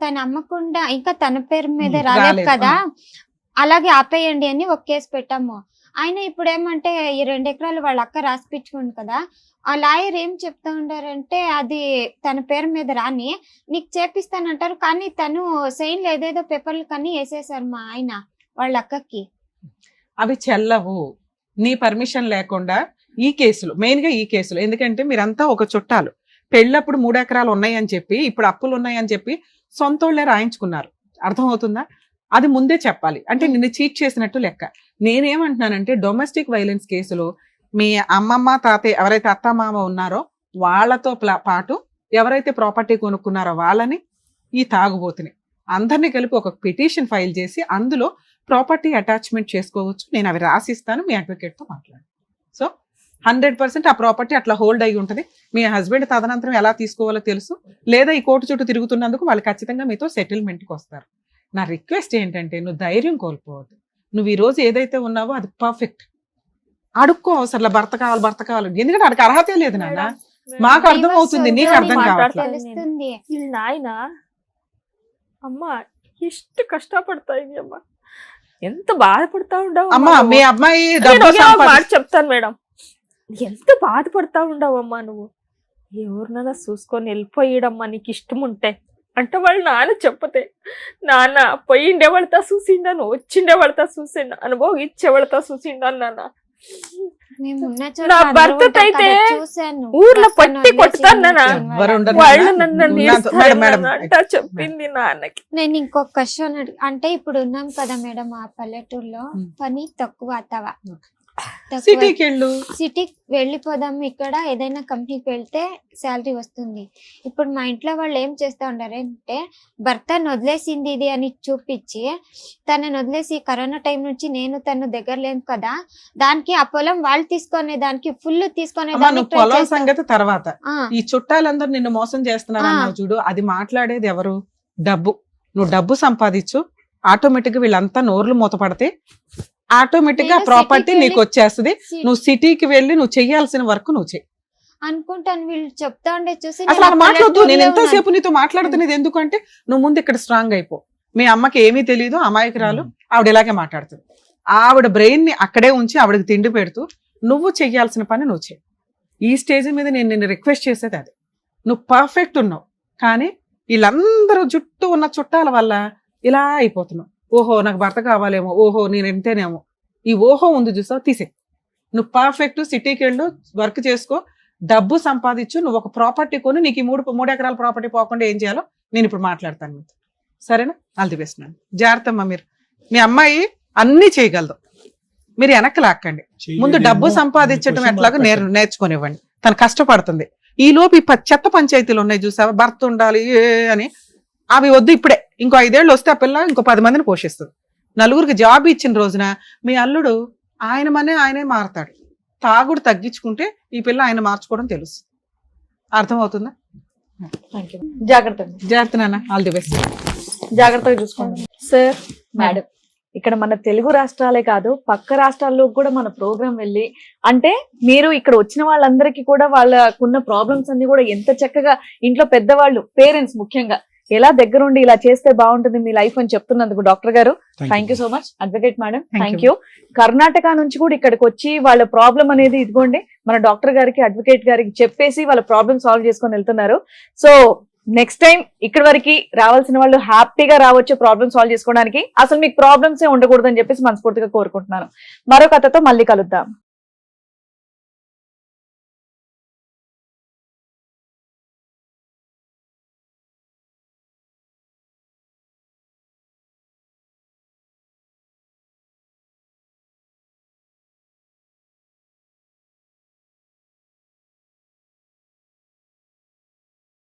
తను అమ్మకుండా ఇంకా తన పేరు మీద రాలేదు కదా, అలాగే ఆపేయండి అని ఒక కేసు పెట్టాము. ఆయన ఇప్పుడు ఏమంటే ఈ 2 ఎకరాలు వాళ్ళ అక్క రాసిపించుకుంది కదా, ఆ లాయర్ ఏం చెప్తా ఉండారంటే అది తన పేరు మీద రాని నీకు చేపిస్తానంటారు, కానీ తను సైన్లు ఏదేదో పేపర్లు కానీ వేసేసారు మా ఆయన వాళ్ళ అక్కకి. అవి చెల్లవు. నీ పర్మిషన్ లేకుండా ఈ కేసులు, మెయిన్ గా ఈ కేసులు, ఎందుకంటే మీరంతా ఒక చుట్టాలు. పెళ్ళప్పుడు 3 ఎకరాలు ఉన్నాయని చెప్పి, ఇప్పుడు అప్పులు ఉన్నాయని చెప్పి సొంతోళ్లే రాయించుకున్నారు. అర్థమవుతుందా? అది ముందే చెప్పాలి. అంటే నిన్ను చీట్ చేసినట్టు లెక్క. నేనేమంటున్నానంటే డొమెస్టిక్ వైలెన్స్ కేసులో మీ అమ్మమ్మ, తాతయ్య ఎవరైతే అత్తమామ ఉన్నారో వాళ్ళతో పాటు ఎవరైతే ప్రాపర్టీ కొనుక్కున్నారో వాళ్ళని, ఈ తాగుబోతుని అందరినీ కలిపి ఒక పిటిషన్ ఫైల్ చేసి అందులో ప్రాపర్టీ అటాచ్మెంట్ చేసుకోవచ్చు. నేను అవి రాసిస్తాను, మీ అడ్వకేట్తో మాట్లాడు. సో 100% ఆ ప్రాపర్టీ అట్లా హోల్డ్ అయి ఉంటుంది. మీ హస్బెండ్ తదనంతరం ఎలా తీసుకోవాలో తెలుసు. లేదా ఈ కోర్టు చుట్టూ తిరుగుతున్నందుకు వాళ్ళు ఖచ్చితంగా మీతో సెటిల్మెంట్కి వస్తారు. నా రిక్వెస్ట్ ఏంటంటే నువ్వు ధైర్యం కోల్పోవద్దు. నువ్వు ఈ రోజు ఏదైతే ఉన్నావో అది పర్ఫెక్ట్. అడుక్కో అవసరం భర్త కావాలి, ఎందుకంటే వాడికి అర్హతే లేదు నాన్న. మాకు అర్థం అవుతుంది, నీకు అర్థం కావట్లేదు. నాయన అమ్మ ಎಷ್ಟು కష్టపడతాయి అమ్మ, ఎంత బాధపడతా ఉండవు అమ్మా. మీ అమ్మాయి చెప్తాను మేడం, ఎంత బాధపడతా ఉండవమ్మా నువ్వు. ఎవరినైనా చూసుకొని వెళ్ళిపోయాడమ్మా నీకు ఇష్టం ఉంటే అంటే వాళ్ళు నాన్న చెప్పతే, నాన్న పోయిండే వాళ్ళతో చూసిండాను, వచ్చిండే వాళ్ళతో చూసిండా, అనుభవం ఇచ్చే వాళ్ళతో చూసిండాను నాన్న. నా భర్త అయితే ఊర్లో పట్టి కొట్టుతాను వాళ్ళు నన్ను అంటా చెప్పింది నాన్నకి. నేను ఇంకొక క్వశ్చన్ అంటే ఇప్పుడు ఉన్నాం కదా మేడం ఆ పల్లెటూరులో, పని తక్కువ అత్తవా, సిటీకి వెళ్ళిపోదాం, ఇక్కడ ఏదైనా కంపెనీకి వెళ్తే శాలరీ వస్తుంది. ఇప్పుడు మా ఇంట్లో వాళ్ళు ఏం చేస్తా ఉండారంటే భర్తను వదిలేసింది ఇది అని చూపించి తనని వదిలేసి కరోనా టైం నుంచి నేను తను దగ్గర లేను కదా, దానికి ఆ పొలం వాళ్ళు తీసుకునే దానికి ఫుల్ తీసుకునే పొలం సంగతి తర్వాత. ఈ చుట్టాలందరూ నిన్ను మోసం చేస్తున్నారు చూడు, అది మాట్లాడేది ఎవరు? డబ్బు. నువ్వు డబ్బు సంపాదించు, ఆటోమేటిక్ గా వీళ్ళంతా నోర్లు మూతపడితే ఆటోమేటిక్ గా ప్రాపర్టీ నీకు వచ్చేస్తుంది. నువ్వు సిటీకి వెళ్ళి నువ్వు చెయ్యాల్సిన వర్క్ నువ్వు చెయ్యి అనుకుంటాను. వీళ్ళు చెప్తా ఉండే చూసి అసలు అలా మాట్లాడద్దు. నేను ఎంతసేపు నీతో మాట్లాడుతున్నది ఎందుకంటే నువ్వు ముందు ఇక్కడ స్ట్రాంగ్ అయిపో. మీ అమ్మకి ఏమీ తెలియదు, అమాయకురాలు, ఆవిడ ఇలాగే మాట్లాడుతుంది. ఆవిడ బ్రెయిన్ ని అక్కడే ఉంచి ఆవిడకి తిండి పెడుతూ నువ్వు చెయ్యాల్సిన పని నువ్వు చెయ్యి. ఈ స్టేజ్ మీద నేను నిన్ను రిక్వెస్ట్ చేసేది అది. నువ్వు పర్ఫెక్ట్ ఉన్నావు, కానీ వీళ్ళందరూ జుట్టు ఉన్న చుట్టాల వల్ల ఇలా అయిపోతున్నావు. ఓహో నాకు భర్త కావాలేమో, ఓహో నేను ఎంతేనేమో, ఈ ఓహో ఉంది చూసావు తీసే. నువ్వు పర్ఫెక్ట్ సిటీకి వెళ్ళు, వర్క్ చేసుకో, డబ్బు సంపాదించు, నువ్వు ఒక ప్రాపర్టీ కొని నీకు ఈ 3 ఎకరాల ప్రాపర్టీ పోకుండా ఏం చేయాలో నేను ఇప్పుడు మాట్లాడతాను మీతో. సరేనా? ఆల్ ది బెస్ట్ నాన్న. జాగ్రత్త అమ్మా. మీరు మీ అమ్మాయి అన్ని చేయగలదు, మీరు వెనక్కి లాక్కండి. ముందు డబ్బు సంపాదించడం ఎట్లాగో నేర్చుకునివ్వండి. తను కష్టపడుతుంది. ఈ లోపు ఈ చెత్త పంచాయతీలు ఉన్నాయి చూసావా, భర్త ఉండాలి అని, అవి వద్దు. ఇప్పుడే ఇంకో 5 ఏళ్ళు వస్తే ఆ పిల్ల ఇంకో 10 మందిని పోషిస్తుంది. 4గురికి జాబ్ ఇచ్చిన రోజున మీ అల్లుడు ఆయనే మారతాడు. తాగుడు తగ్గించుకుంటే ఈ పిల్ల ఆయన మార్చుకోవడం తెలుసు. అర్థమవుతుందా? జాగ్రత్త నాన్న. All the best. జాగ్రత్తగా చూసుకోండి సార్. మేడం, ఇక్కడ మన తెలుగు రాష్ట్రాలే కాదు పక్క రాష్ట్రాల్లో కూడా మన ప్రోగ్రాం వెళ్ళి, అంటే మీరు ఇక్కడ వచ్చిన వాళ్ళందరికీ కూడా వాళ్ళకున్న ప్రాబ్లమ్స్ అన్ని కూడా ఎంత చక్కగా ఇంట్లో పెద్దవాళ్ళు, పేరెంట్స్ ముఖ్యంగా ఎలా దగ్గరుండి ఇలా చేస్తే బాగుంటుంది మీ లైఫ్ అని చెప్తున్నందుకు డాక్టర్ గారు thank you so much. Advocate madam thank you. Karnataka నుంచి కూడా ఇక్కడికి వచ్చి వాళ్ళ ప్రాబ్లం అనేది ఇదిగోండి మన డాక్టర్ గారికి, అడ్వకేట్ గారికి చెప్పేసి వాళ్ళ ప్రాబ్లమ్ సాల్వ్ చేసుకొని వెళ్తున్నారు. సో నెక్స్ట్ టైం ఇక్కడి వరకు రావాల్సిన వాళ్ళు హ్యాపీగా రావచ్చు ప్రాబ్లమ్ సాల్వ్ చేసుకోవడానికి. అసలు మీకు ప్రాబ్లమ్స్ ఉండకూడదు అని చెప్పేసి మనస్ఫూర్తిగా కోరుకుంటున్నాను. మరో కథతో మళ్ళీ కలుద్దాం.